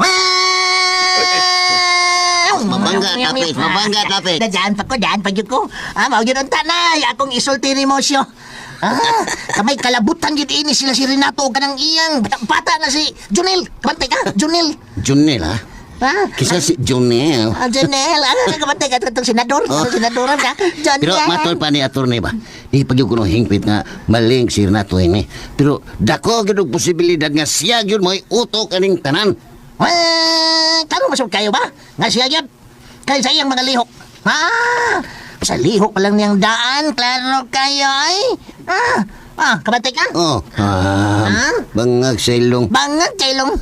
Mabangga, tapit. Daan pa yun ko. Mao yun ang tanay. Akong isulti ni Mosyo. Kamay kalabutan yun ini sila si Renato ka ng iyang bata na si Junel. Kabantay ka, Junel. Junel, ha? Kisa si Junel. Junel. Kabantay ka itong senador. Senadoran ka. Junel. Pero matol pa ni attorney ba? Di pag yung kuno hingpit nga maling si Renato ini. Pero dako gano'ng posibilidad nga siya yun mo'y utok aning tanan. Kano masod kayo ba? Nga siya yan. Kaya sa iyang mga lihok. Sa lihok pa lang niyang daan. Klaro kayo ay. Kabantay ka? Oh, bangag sa ilong. Bangag kailong.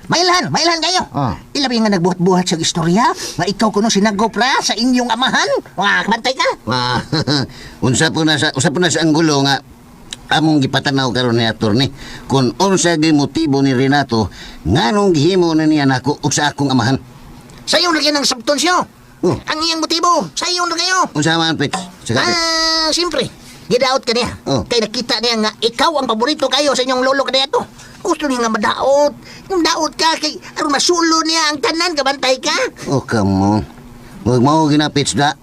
Mailan kayo. Ilabi nga nagbuhat-buhat sa istorya nga ikaw kuno sinagopra sa inyong amahan. Kabantay ka? Unsa po na sa anggulo nga among gipatanaw karon ni attorney kung unsa gyud motibo ni Renato nganong gihimo na niya nako ug sa akong amahan. Sa iyo lagyan ng subtonsyo. Ang iyang motibo, sa iyo na kayo. Unsa man, Pet? Siyempre, gidaot ka niya. Oh. Kay nakita niya nga ikaw ang paborito kayo sa inyong lolo kaniya to. Gusto niya nga madaot. Yung daot ka kay aron masulo niya ang tanan, kabantay ka. Oh, kamo. Huwag mo ginapits da.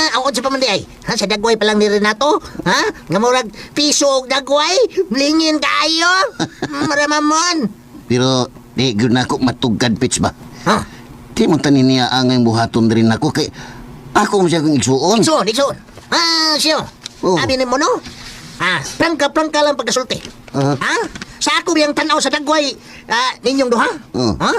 Ang unsa pa man di ay? Ha, sa dagway pa lang ni Renato? Ha? Nga murag piso og dagway? Blingin kayo? Maramamon. Pero, di gyud na ako matugkad, Pits ba? Ha? Di mo tanin niya ang buhaton rin ako kay ako mo siya kong igsuon. Ikson. Siyo. Oh. Abi ni mo no? Prangka lang pagkasulti. Ha? Sa ako biyang tanaw sa dagway ninyong duha? Oh. Ha?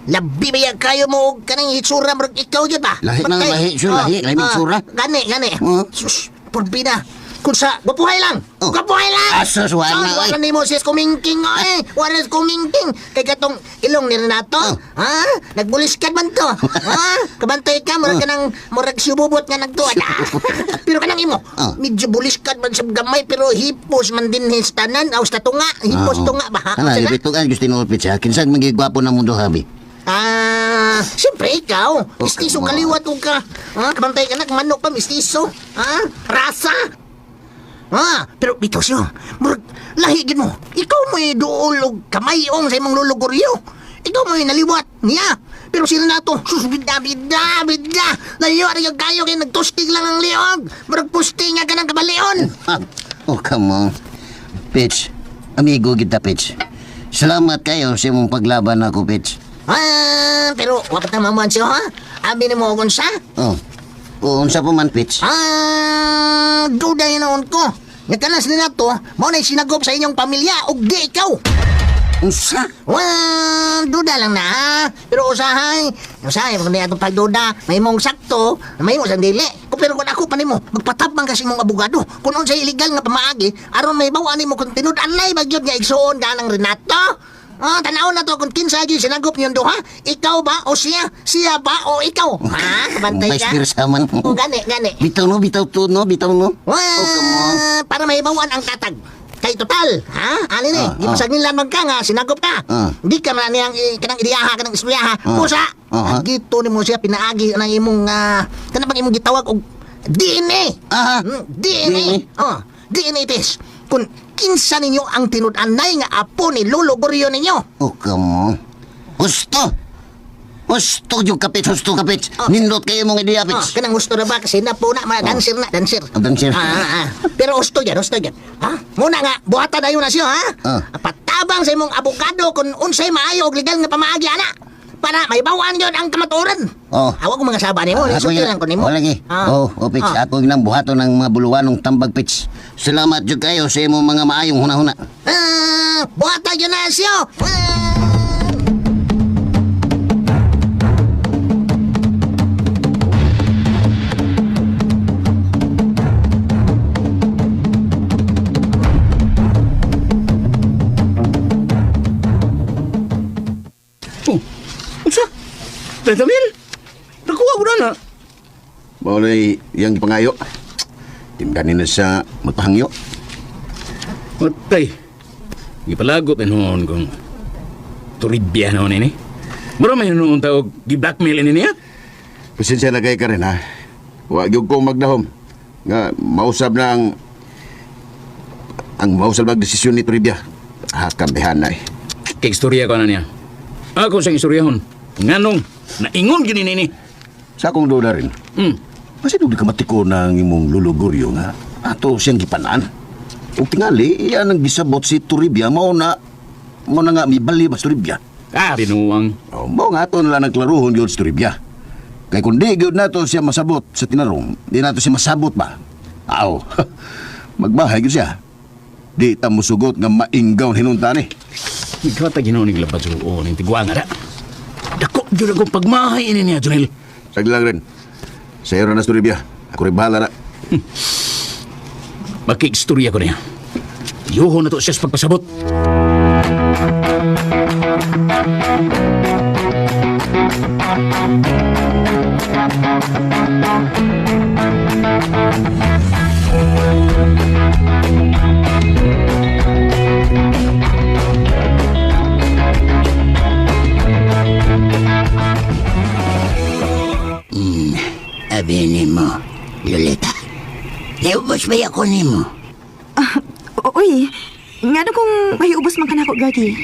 Labi ba yan kayo mo og kanang itsura mo ikaw yun ba? Lahi ng lahi, sure, lahi itsura. Gani. Oh. Sus, porbida. Kung sa, gapuhay lang! Oh. Gapuhay lang! Asos, wala, oy. Wala ni mo sis kumingking, oy! Wala sis kumingking! Kay katong ilong ni Renato, Oh. ha? Nagbuliskat man to, ha? Kabantay ka, murag ka ng, murag sibubot nga nagtuwa. Pero kanang imo, Oh. medyo buliskat man sa gamay, pero hipos man din his tanan, aw sa tunga, hipos tunga ba, ha? Ano, Sila? ibito ka, gusto ni Pits ha? Kinsag magigwapo na mundo, habi. Siyempre ikaw. Okay, Mistiso wow. kaliwat o ka. Kabantay ka na, manok pa, mistiso. Rasa. Pero Bitosyo, murag, lahigin mo. Ikaw mo'y dool o kamayong sa imong lulugoryo. Ikaw mo'y naliwat niya. Pero sila na to, sus, bida. Layo, yung kayo kayo nagtustig lang ang liog. Murag pusting nga ka ng kabalion. Oh, come on. Pits, amigo kita, Pits. Salamat kayo sa imong paglaban ako, Pits. Pero wapat na mamuhan siya, ha? Abi ni mo kung sa? Oh, unsa pa man, Pits? Duda yun noon ko. Nagkalas nila to, mo na sinagop sa inyong pamilya, o di ikaw. Unsa? Duda lang na, ha? Pero usahay, kung di atong pagduda, may mong sakto, may mong sandili. Pero kung ako pa ni mo, magpatabang kasi mong abogado. Kung unsay illegal nga pamaagi, aron may bawaan mo kung tinud-anay bagyod nga igsuon ka ng Renato. Tanaw na to kung kinsa gyud sinagop niyon duha. Ikaw ba o siya? Siya ba o ikaw? Ha? Kabantay Vice ka? versa man. Gani. Bitaw no, bitaw no. Para may bawaan ang katag. Kay total, ha? Alin di mo sa nilamag ka nga, sinagop ka. Di ka man niyang kanang idiyaha, kanang istoryaha. Pusa! Gito ni mo siya pinaagi ng imong, kanang pag imong gitawag og DNA. DNA. DNA test. Kung kinsa ninyo ang tinud-anay nga apo ni Lolo Goryo ninyo. Oh, come on. Gusto yung kapit, Nindot kayo mong ideya, Pits. Kanang gusto na ba? Kasi na po na, dancer. Dancer. Pero gusto yan. Ha? Muna nga, buhatan na yun na siya, ha? Patabang sa imong abogado kung unsay maayo og legal nga pamaagi, ana. Para may bawaan yun ang kamatuoran. Hawag ko mga saba ni mo. Sutiran ko ni mo. Wala Pits. Ako nang buhato ng mga buluwanong tambag, Pits. Salamat yung kayo sa imong mga maayong huna-huna. Buhatan yun na siya. Unsa? 30 mil? Nakuha ko na. Maulay yang pangayo. Timganin na sa matahangyo. Matay. Gipalagot noon kung turibya noon ini. Marami noon tawag gi-blackmail ini niya. Pasensya na kay ka rin, ha? Huwag yung kong magdahom. Nga, mausap na ang mausap na desisyon ni Toribia. Kambihan na Kay istorya ko na niya. Ako sa istoryahon. Nganong, naingon gini nini. Sa akong duda rin. Kasi di ka matiko ng imong luluguryo nga. Ato siyang gipanaan. O tingali, iyan ang gisabot si Toribia. Mao na nga mibali mas Toribia. Binuwang. Mao nga ato nila nagklaruhon yun si Toribia. Kaya kung di yun nato siya masabot sa tinarong, di nato siya masabot ba? Magbahay yun siya. Di ta musugot nga mainggaw hinunta ni. Ikaw ta ginaw ning labat sa uon ng tigwa nga da. Dako jud akong pagmahay ini niya, Junel. Sagli lang rin. Sa iyo na Toribia. Ako rin bahala na. Makikistorya ko niya. Yuho na to siya sa pagpasabot. Abi ni mo, Lolita. Naubos ba ako ni mo? Uy, nga na kung mahiubos man ka na ako, Greggy.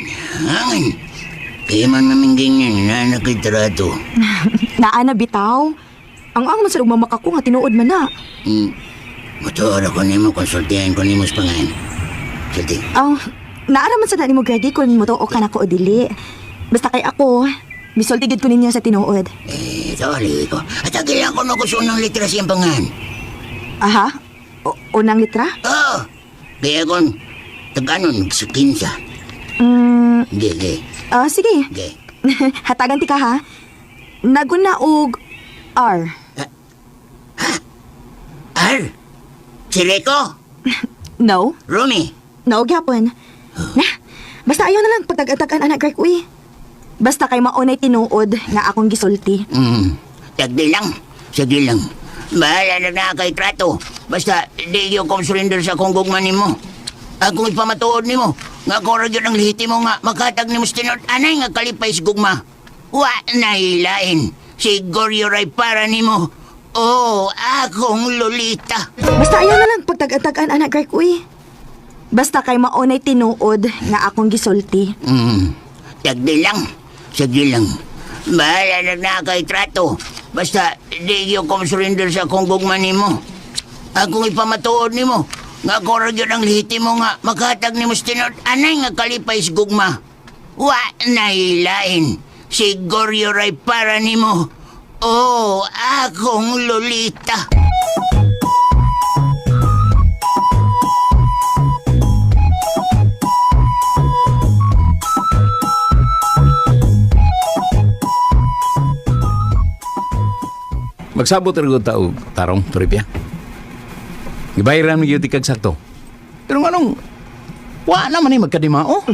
Hangan. Kaya man mamingging yan, nanakitarato. Naana bitaw. Ang man sa lumamak ako nga tinuod man na. Matuod ako ni mo, konsultihan ko ni mo sa pangan. Sulti. Naara man sa na mo, Greggy, kung mutuo ka na ko o dili. Basta kay ako, misultigid ko ninyo sa tinuod. Sorry ko. At agilan ko na gusto ng literas yung pangan. Aha? Unang litra? Oo. Kaya kung tag-anon, sa kinsa. Sige. Sige. Okay. Hatagan ti ka ha. Naguna og R. R? Si Rico? No. Rumi? No, gyapon. Na, basta ayaw na lang pagtag-atagan anak Greg, uy. Basta kay maunay tinuod nga akong gisulti. Tagdi lang. Sige lang. Bahala na kay trato. Basta di yung kong surrender sa kong gugman ni mo. Akong ipamatuod ni mo. Nga korag yun ang lihiti mo nga. Makatag ni mo stinod. Anay nga kalipay sa gugma. Wa na hilain. Siguro ray para ni mo. Oh, akong lolita. Basta ayaw na lang pagtag-atagan anak Greg, uy. Basta kay maunay tinuod nga akong gisulti. Tagdi lang. Sige lang. Bahala na kay trato. Basta di yung kong surrender sa kong gugman ni mo. Akong ipamatuod ni mo. Nga korag yun ang lihiti mo nga. Makatag ni mo stinod. Anay nga kalipay sa gugma. Wa na hilain. Siguro ray para ni mo. Oh, akong lolita. Magsabot rin ko tao, tarong, turipya. Ibayaran mo yung tikag sakto. Pero anong, wa naman eh magkadimao.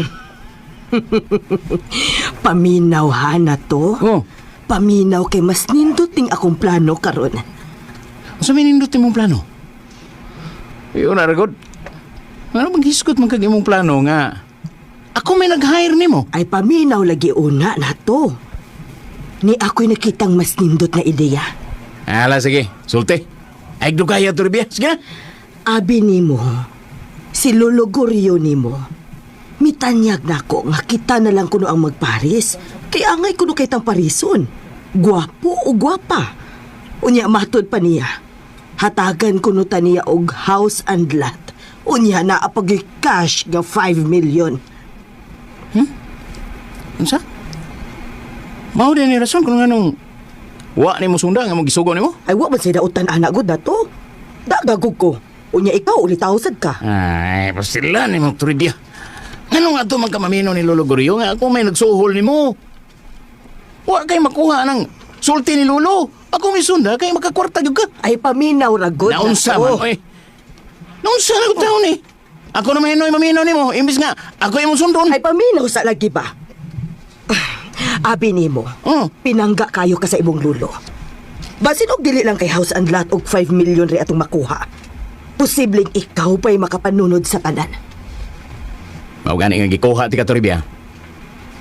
Paminaw ha na to. Oh. Paminaw kay mas ninduting akong plano karon. Sa minindutin mong plano? Iyon na, Ragod. Ano maghiskot man kag imong plano nga? Ako may nag-hire ni mo. Ay paminaw lagi una na to. Ni ako'y nakitang mas nindot na ideya. Ala, sige. Sulti. Ay, kaya turbiya. Sige na. Abi nimo, si Lolo Goryo nimo. Mitanyag na ko nga kita na lang kuno ang magparis. Kaya angay kuno kay tang parison. Gwapo o gwapa. Unya matod pa niya. Hatagan kuno ta niya og house and lot. Unya na apag cash nga 5 million. Unsa? Mao din ni rason kung anong wa ni mo sunda nga magisugo ni mo? Ay wa man say dautan anak gud na to. Dagagog ko. Unya ikaw uli tawsad ka. Ay, pasila ni mo turbiya. Ano nga to magkamamino ni Lolo Goryo nga ako may nagsuhol ni mo? Wa kay makuha ng sulti ni Lolo. Ako may sunda kay makakwarta gyud ka. Ay paminaw ra gud. Naunsa man oy. Naunsa na ko taon ni? Ako na may mamino ni mo. Imbis nga ako imong sundon. Ay paminaw sa lagi ba? Abi nimo, pinangga kayo ka sa imong lulo. Basin og dili lang kay house and lot og 5 million ri atong makuha. Posibleng ikaw pa'y makapanunod sa tanan. Mao gani nga gikuha ti katurbiya.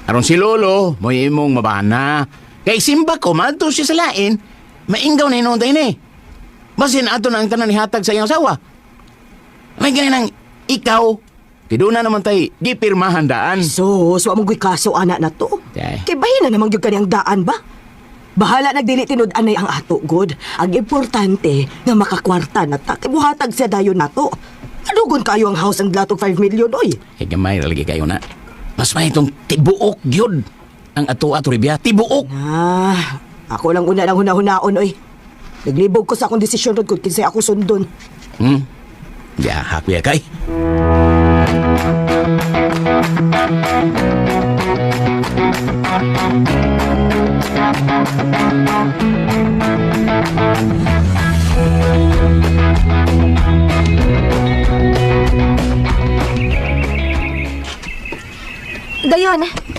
Aron si Lolo, mo imong mabana. Kay simba ko madto siya sa lain, mainggaw na hinong ni. Basin ato na ang tanan ihatag sa iyang asawa. May ganang ikaw, kiduna naman tay di pirmahan daan. So wa mong kaso anak na to. Kay bahin na namang gyud kaniyang daan ba? Bahala nagdili tinud anay ang ato god. Ang importante nga makakwarta na ta kay buhatag sa dayon nato. Adugon kayo ang house and lot og 5 million oy. Kay gamay lagi kayo na. Mas may itong tibuok gyud ang ato ribya, tibuok. Ako lang una lang hunahunaon oy. Naglibog ko sa akong desisyon rod kung kinsay ako sundon. Ya, happy kay.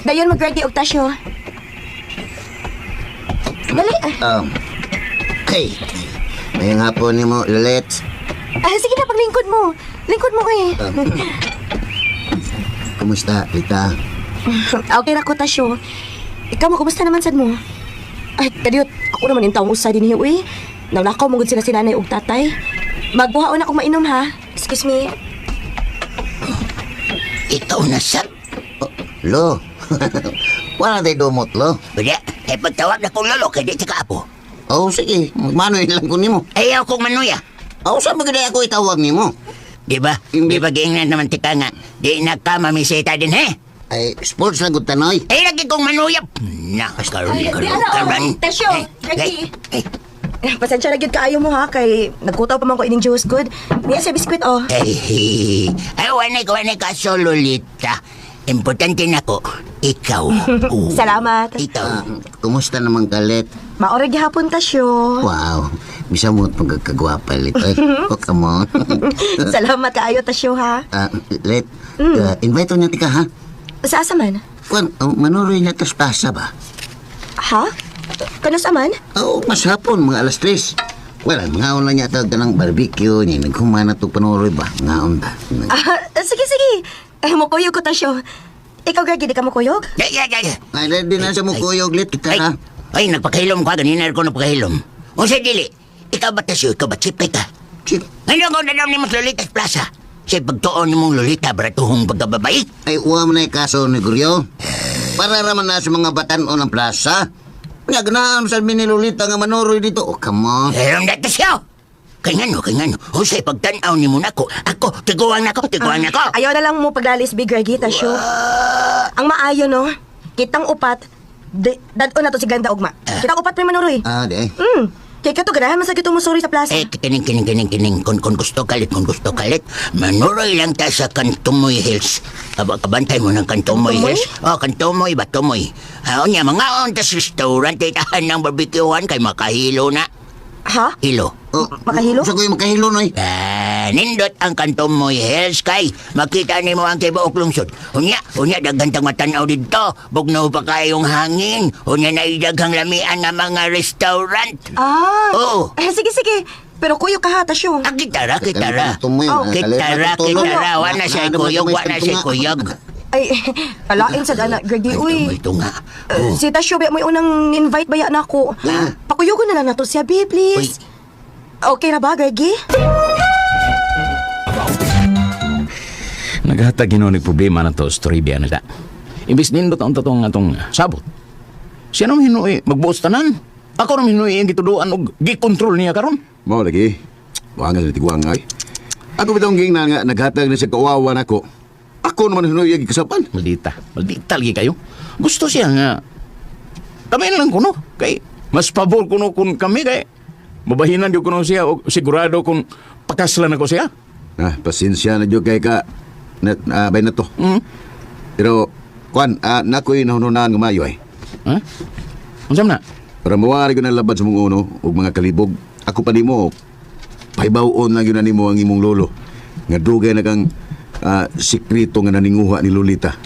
Dayon mag-ready og tasyo. Dali. Hey, ngayong hapon ni mo, Lilet. Sige na, paglingkod mo. Lingkod mo eh. Kumusta, Tita? Okay na ko, Tasyo. Ikaw mo, kumusta naman sad mo? Ay, kadiyot, ako naman yung taong usa din niyo eh. Naglakaw mo gud sila si nanay og tatay. Magbuhaon akong mainom ha. Excuse me. Ikaw na sa... Lo, wala tayo dumot, lo. Bada, ay pagtawag na kong lolo kay di ka apo. Oh, sige, magmanoy lang ko nimo. Ayaw kong manuya. Oh, saan ba ganda ako itawag nimo? Di ba? Di ba giingnan naman tika nga? Di na ka mamisita din, he? Ay, sports lang ko tanoy. Ay, lagi kong manuyap. Nakaskaroon Ay, ka di rin. ano, Tasyo, Reggie. Pasensya na gid kaayo mo ha, kay nagkutaw pa man ko ining juice good. Niya sa biskwit oh. Ay, wanay ka sololita. Importante na ko, ikaw. Salamat. Ikaw. Kumusta naman kalit? Maorag gihapon Tasyo. Wow, bisa mo pagkagwapa lit. Oh, come on. Salamat kaayo Tasyo ha. Lit, invite niya tika ha? Sa asa man? Kwan, manuroy na tas pasa ba? Ha? Kano sa man? Oo, mas hapon, mga alas 3. Wala, ngaon lang niya tawag ka ng barbecue niya. Naghumana to panuroy ba? Ngaon ba? Sige. Mukuyog ko Tasyo. Ikaw Greg, di ka mukuyog? Ya. Ay, ready na sa mukuyog lit kita ha? Ay, nagpakahilom ka. Ganina ko nagpakahilom. O sa dili, ikaw ba Tasyo? Ikaw ba chip ka? Chip? Ano ko na daw ni Mas Lolitas Plaza? Sa pagtuon ni mong Lolita, baratuhong pagkababait. Ay, uwa mo na yung kaso ni Guryo. Para naman na sa mga batan o ng plaza. Pagnaganaan sa minilulita nga manuroy dito. Oh, come on. Pero na Tasyo! Kaya nga no. O sa pagtanaw ni mo na ko. Ako, tiguan na ko. Ayaw na lang mo paglalis big Reggie Tasyo. Ang maayo no, kitang upat, dad-o na to si Ganda Ugma. Kitang upat pa manuroy. Di. Kaya ka to ganahan masagit mo sorry sa plaza. Kining. Kung gusto kalit. Manuroy lang ta sa Kantumoy Hills. Kabantay mo ng Kantumoy Hills. Kantumoy ba? Tumoy. Onya, mga ontas restaurant, itahan ng barbecuehan kay makahilo na. Ha? Hilo. Makahilo? Sa ko yung makahilo, noy. Nindot ang Kantumoy Hills kay makita ni mo ang tibuok lungsod. Unya, daghantang matanaw dito. Bugnaw pa kayong hangin. Unya na idaghang lamian ng mga restaurant. Oo. Sige. Pero kuyo ka ha, Tasyo. Kitara. Kitara. Wana siya kuyog. Ay, alain sa dana, Greggy, uy. Ito nga. Si Tasyo, may unang invite ba yan ako? Pakuyogon na lang nato siya, babe, please. Okay na ba, Greggy? Naghatag ginunig problema na to, storybia na da. Imbis nindot ang atong sabot. Siya naman hinuwi, magbuos tanan. Ako naman hinuwi ang gituduan o gikontrol niya karon. Mao lagi. Wangal na tiguangay. Ako bitong ging na nga naghatag na siya kawawa na ko. Ako naman hinuwi ang kasapan. Maldita lagi kayo. Gusto siya nga. Kami na lang kuno. Kay mas pabor kuno kung kami kay mabahinan di kuno siya o sigurado kung pakaslan ako siya. Pasensya na dyo kay ka bay na to. Pero Kwan, nako'y nahununan ng mayo eh. Ha? Unsam na? Para mawari ko na labad sa mong uno o mga kalibog. Ako pa ni mo, paibawon lang yun na ni mo ang imong lolo. Nga dugay na kang sikrito nga naninguha ni Lolita.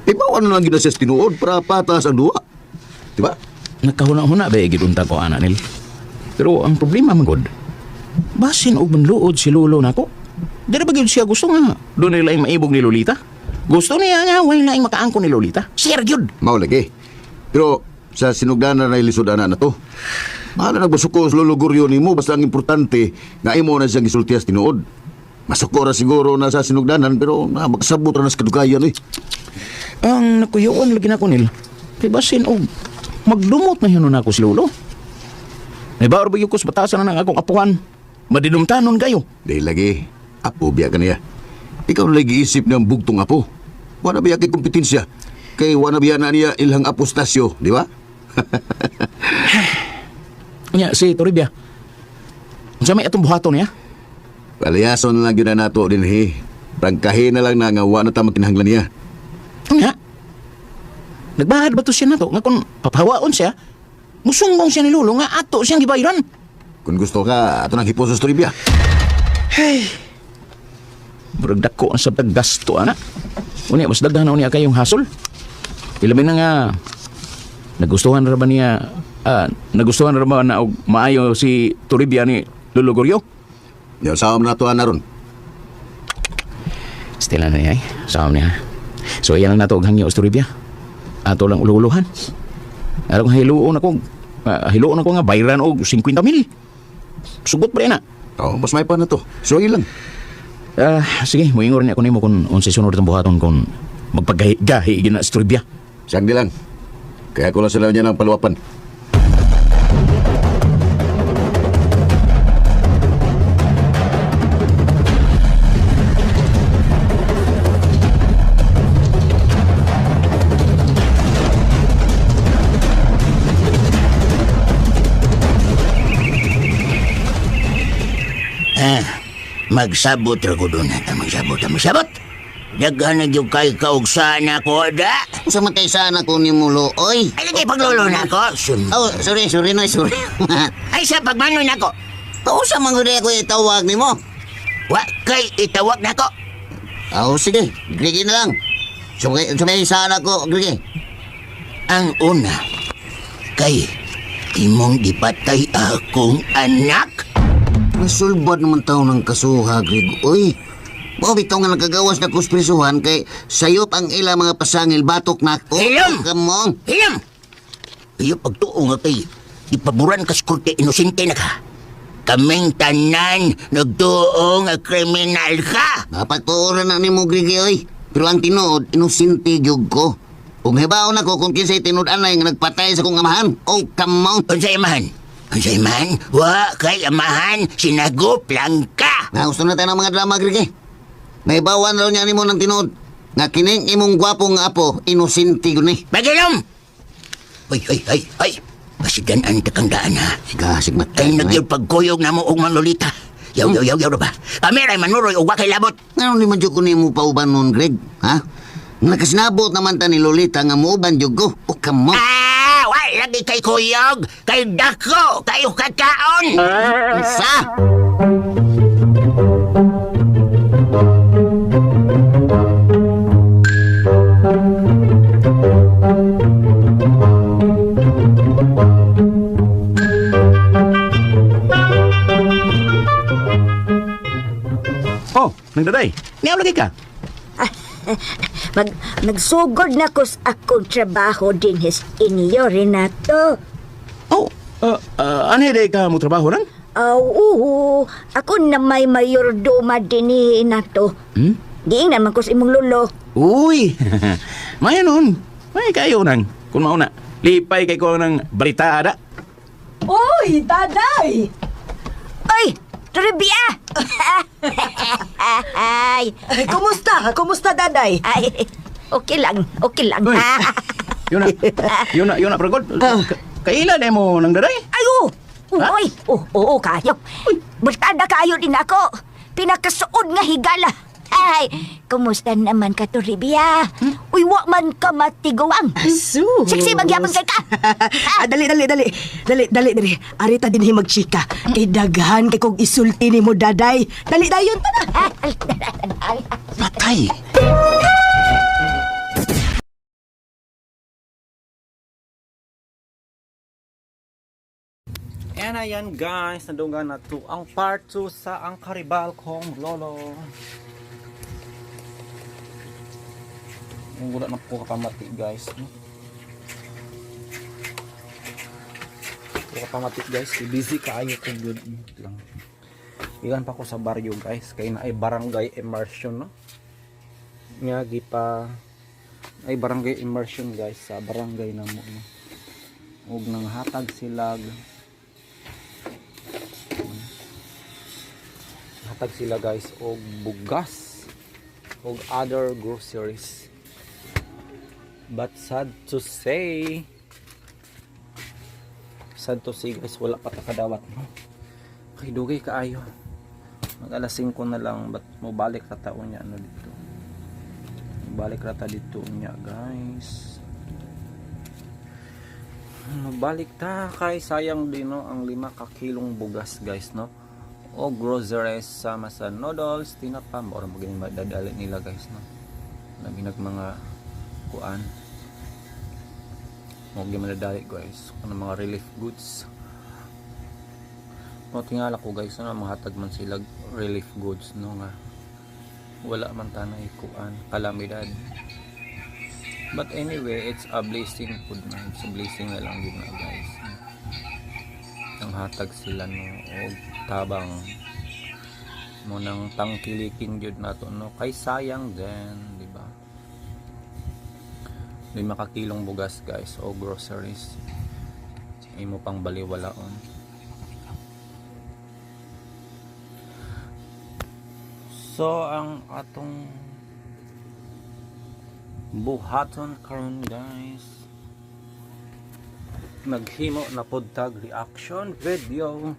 Ibawan na lang yun na siya tinuod para patas ang duwa. Diba? Nakahuna-huna ba gidunta ko anak nil. Pero ang problema magod, basin og manluod si lolo nako. Dili ba gyud siya gusto nga doon nila ay maibog ni Lolita? Gusto niya nga wala ay makaangko ni Lolita. Sir gyud. Mao lagi. Pero sa sinugdanan na ilisod ana na to. Mahala nagbasuko sa lolo Goryo nimo basta ang importante nga imo na siyang gisultias tinuod. Masuko ra siguro na sa sinugdanan pero magsabot ra nas kadugayan eh. Ang nakuyoon lagi nako nil. Kay basin og magdumot na hinon ako si lolo. May baor ba yung kus batasan na ng akong apuan? Madinumtanon kayo. Dahil lagi, apo biya ka niya. Ikaw na lagi isip ng bugtong apo. Wala biya kay kompetensya. Kay wala biya na niya ilang apostasyo, di ba? Nya, si Toribia. Unsa may atong buhaton niya? Palayason na lang yun na nato din he. Prangkahin na lang na nga wala na tamang kinahanglan niya. Nga. Nagbahad ba to siya na to? Nga kung papawaon siya, musunggong siya ni Lolo nga ato siyang gibayaran. Kung gusto ka, ato nang hiposos Toribia. Hey! Buragdak ko ang sabtag gasto, anak. Unya, mas daghan na unya kayong hasol. Ilamin na nga, nagustuhan na ba niya, nagustuhan na ba na maayo si Toribia ni Lolo Goryo? Yan, sawam na to na ron. Stila na niya eh, sawam niya. So, iyan lang nato ang hangyo, Toribia. Ato lang ululuhan. Alam ko, hiluon ako nga bayran og 50,000. Sugot pa rin na. Oh, mas may pa na to. So, ilang. Sige, muingor niya ko nimo kung unsay sunod ang buhaton kung magpagahi gina sa trivia. Siyang di lang. Kaya ko lang sila niya ng paluwapan. Magsabot ra ko doon. Magsabot. Daghan na yung kay kaugsaan ako, da. Sa matay sana ko ni Mulo, oy. Ay, lagi paglulo na ako. Oh, sorry, no, sorry. Ay, sa pagmanoy na ako. Oo, sa mga ko itawag ni mo. Wa kay itawag na ako. Oh, sige, Grigi na lang. Sumay sana ko, Grigi. Ang una, kay imong gipatay akong anak. Masulbad naman tao ng kasuha, Grig. Uy, bitaw nga nagkagawas na kusprisuhan kay sayop ang ilang mga pasangil batok na ako. Hilom! Kamong! Hilom! Iyo pagtuo nga kay ipaburan ka skurte inosente na ka. Kaming tanan nagtuo nga kriminal ka. Mapatuoran na ni mo, Grigi, oy. Pero ang tinuod, inusinti gyud ko. Kung hibaw na ko kung kinsay tinud-anay nga nagpatay sa kong amahan. Oh, kamong! Unsay amahan? Unsay man? Wa kay amahan, sinagop lang ka. Gusto na tayo ng mga drama, Grigi. May bawan raw niya ni mo ng tinuod. Nga kining imong gwapong apo, inusinti ko ni. Bagilom! Ay. Pasigan ang takandaan ha. Sige, Kay nagyo pagkuyog na mo og manlolita. Yaw ba? Kamiray manuroy og wakay labot. Ano ni man ko ni mo pauban nun, Greg? Ha? Nakasinabot naman ta ni Lolita nga muuban jud ko. O kamo. Why lagi kay kuyog? Kay dako, kayo kakaon. Sa? Oh, nagdaday. Niyaw lagi ka. Nagsugod na ko sa akong trabaho din his inyo, Renato. Oh, anay day ka mo trabaho nang? Oo, ako na may mayordoma din ni Renato. Giingnan man ko sa imong lolo. Uy, may nun. May kayo nang. Kung mauna, lipay kay ko ng balitada. Oy, daday! Oy, trivia! Ay, Kumusta, daday? ay, okay lang. Uy, yun na, pragod. Kailan mo nang daday? Ayo! Ha? Uy! Oo, kayo. Bultada kayo din ako. Pinakasuod nga higala. Ay, kumusta naman ka, Toribia? Uy, wa man ka matiguang. Sus! Siksi, magyapon kay ka. Dali. Arita din magchika. Kay daghan kay kong isulti ni mo, daday. Dali dayon ta na. Patay. And ayan guys, nadunggan na to ang part 2 sa ang karibal kong lolo. Wala na po kapamati guys. Kapamati guys, busy kaayo ko good lang. Ilan pa ko sa baryo guys, kay na ay barangay immersion no. Nga pa ay barangay immersion guys sa barangay na mo no. Ug nang hatag sila guys og bugas og other groceries. But sad to say guys, wala pa takadawat no. Kay dugay kaayo. Mag alas 5 na lang, but mobalik ra ta unya ano dito. Mobalik ra ta dito unya guys. Mabalik ta kay sayang din no ang 5 ka kilong bugas guys no. O groceries sama sa noodles, tinapa, mora magaling madadali nila guys no. Naginag mga kuan. Mo gyud madadali guys, kuno mga relief goods. No tingala ko guys no mahatag man sila relief goods no nga wala man tanay kuan kalamidad. But anyway, it's a blessing food na. It's a blessing na lang din na guys. Ang hatag sila no og tabang mo nang tangkilikin jud nato no kay sayang din, di ba? Di makakilong bugas guys o groceries imo pang baliwalaon. So ang atong buhaton karon guys, naghimo na pod tag reaction video.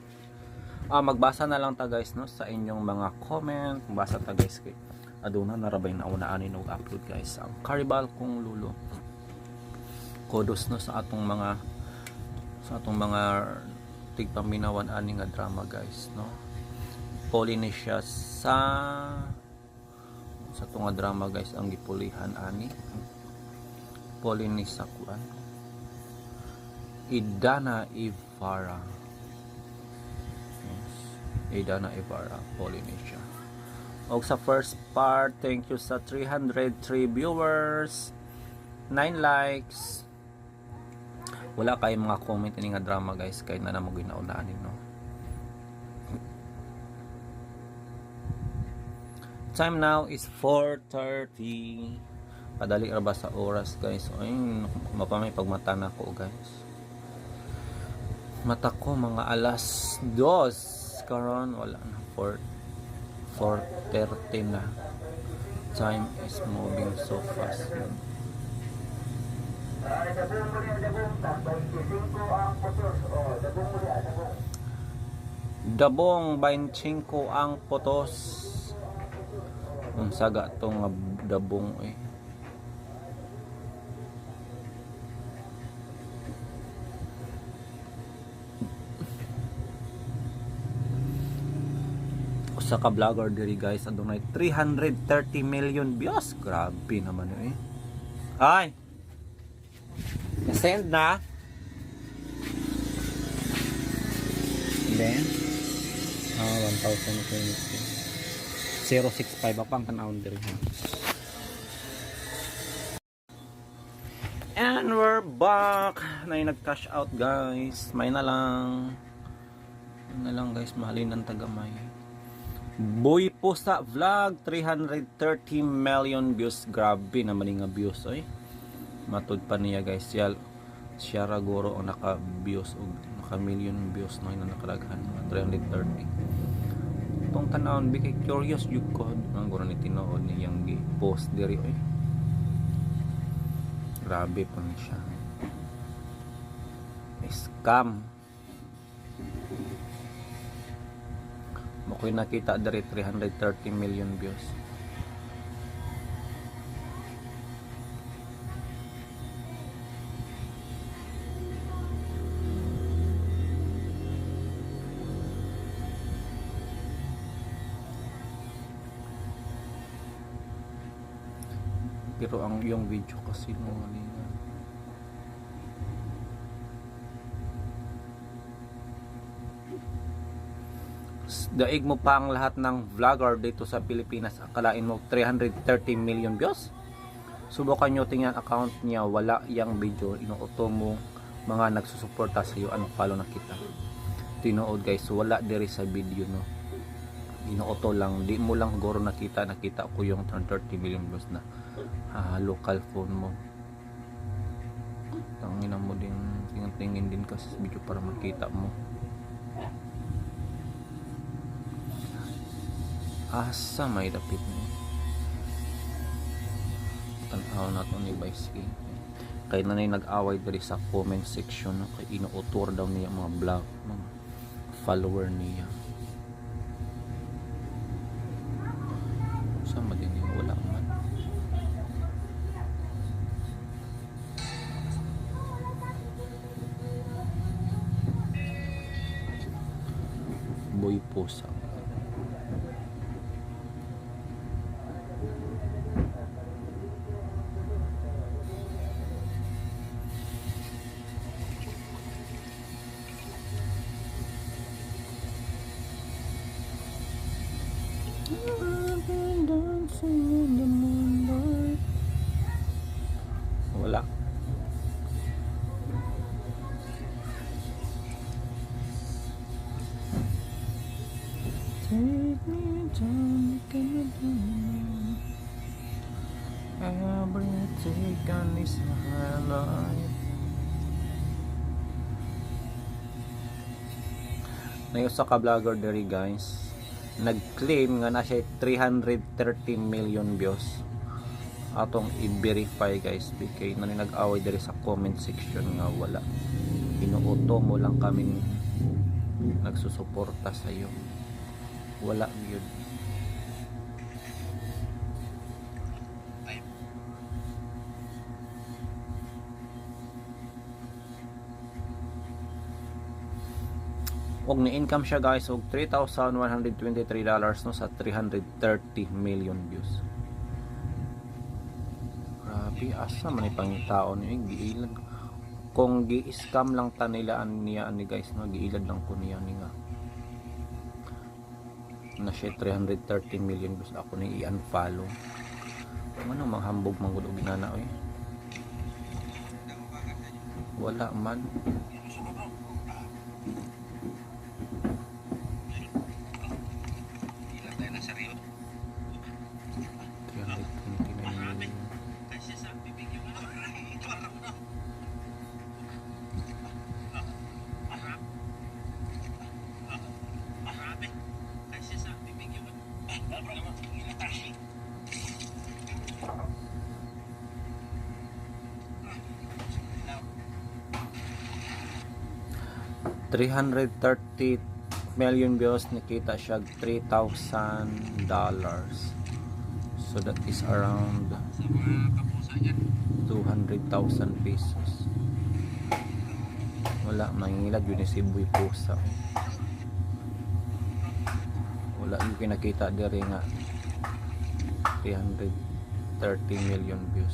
Magbasa na lang ta guys no sa inyong mga comment. Basa ta guys kay aduna narabay na unaanin og upload guys ang Karibal kong Lulo. Kudos no sa atong mga tigpaminawan ani nga drama guys no. Polynesia sa tunga drama guys ang gipulihan ani. Polynesia kuan. Idana Ivara. Idana Ibarra, Polynesia. Og sa first part, thank you sa 303 viewers, 9 likes. Wala kay mga comment ini nga drama guys, kay na mo ginaunanin no. Time now is 4:30. Padali ra ba sa oras guys? Ay, mapamay pagmata na ko guys. Mata ko mga alas 2 karon, wala na 4:30 na. Time is moving so fast. Dabong 25 ang potos. Unsaga to nga dabong eh. Sa ka-vlogger diri guys adunay 330 million views. Grabe naman eh. Ay. Na-send na. Then 1,020. 065 apang tanawon diri. And we're back. Nay nag-cash out guys. May na lang guys, mahalin ng tagamay. Boy po sa vlog 330 million views. Grabe naman nga views oy. Matud pa niya guys. Siya raguro o naka views o naka million views no na nakaraghan 330. Itong tanawon bi kay curious jud ko ang guro ni tinuod ni yang gi-post diri oy. Grabe pa ni siya. Scam. Makoy nakita dari 330 million views. Pero ang yung video kasi mali na. Daig mo pa ang lahat ng vlogger dito sa Pilipinas, akalain mo 330 million views. Subukan nyo tingnan account niya, wala yang video, inuuto mo mga nagsusuporta sa iyo, follow na kita. Tinuod guys, wala diri sa video no. Inuuto lang, di mo lang goro nakita ko yung 330 million views na local phone mo. Tangina mo din, tingin din kasi sa video para makita mo. Asa may dapit mo. Tanaw na ito ni Vice King. Kaya nanay nag-away dali sa comment section no? Kaya inuutor daw niya mga vlog, mga follower niya. Sama din niya, wala man. Boy Posa. Wala. Take me Everything is highlight. May usa ka vlogger diri guys, nag-claim nga na siya 330 million views. Atong i-verify guys, kay nani nag-away diri sa comment section nga wala. Inuuto mo lang kaming nagsusuporta sa iyo. Wala gyud. Og ni-income siya guys og $3,123 no sa 330 million views. Grabe, asa man ipangitao niya giilad. Kung gi-scam lang ta nila niya ani guys no, giilad lang ko niya ni nga. Na siya 330 million views, ako ni i-unfollow. Ano manghambog man gud og ginana oy. Wala man. $330 million views, nakita siya $3,000. So that is around 200,000 pesos. Wala, mangilad yun si Boy Pusa. Wala yung kinakita diri nga 330 million views.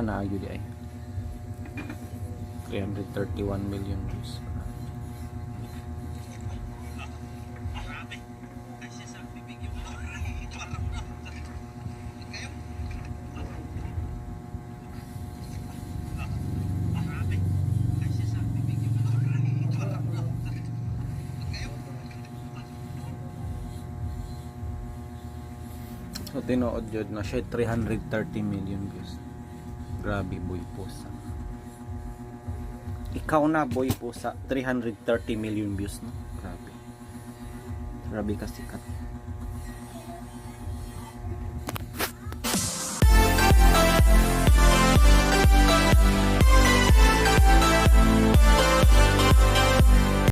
Naagyo di ay 331 million views. So tinuod yun na siya 330 million views. Grabe, Boy Pusa. Ikaw na, Boy Pusa, 330 million views, no? Grabe. Grabe ka sikat.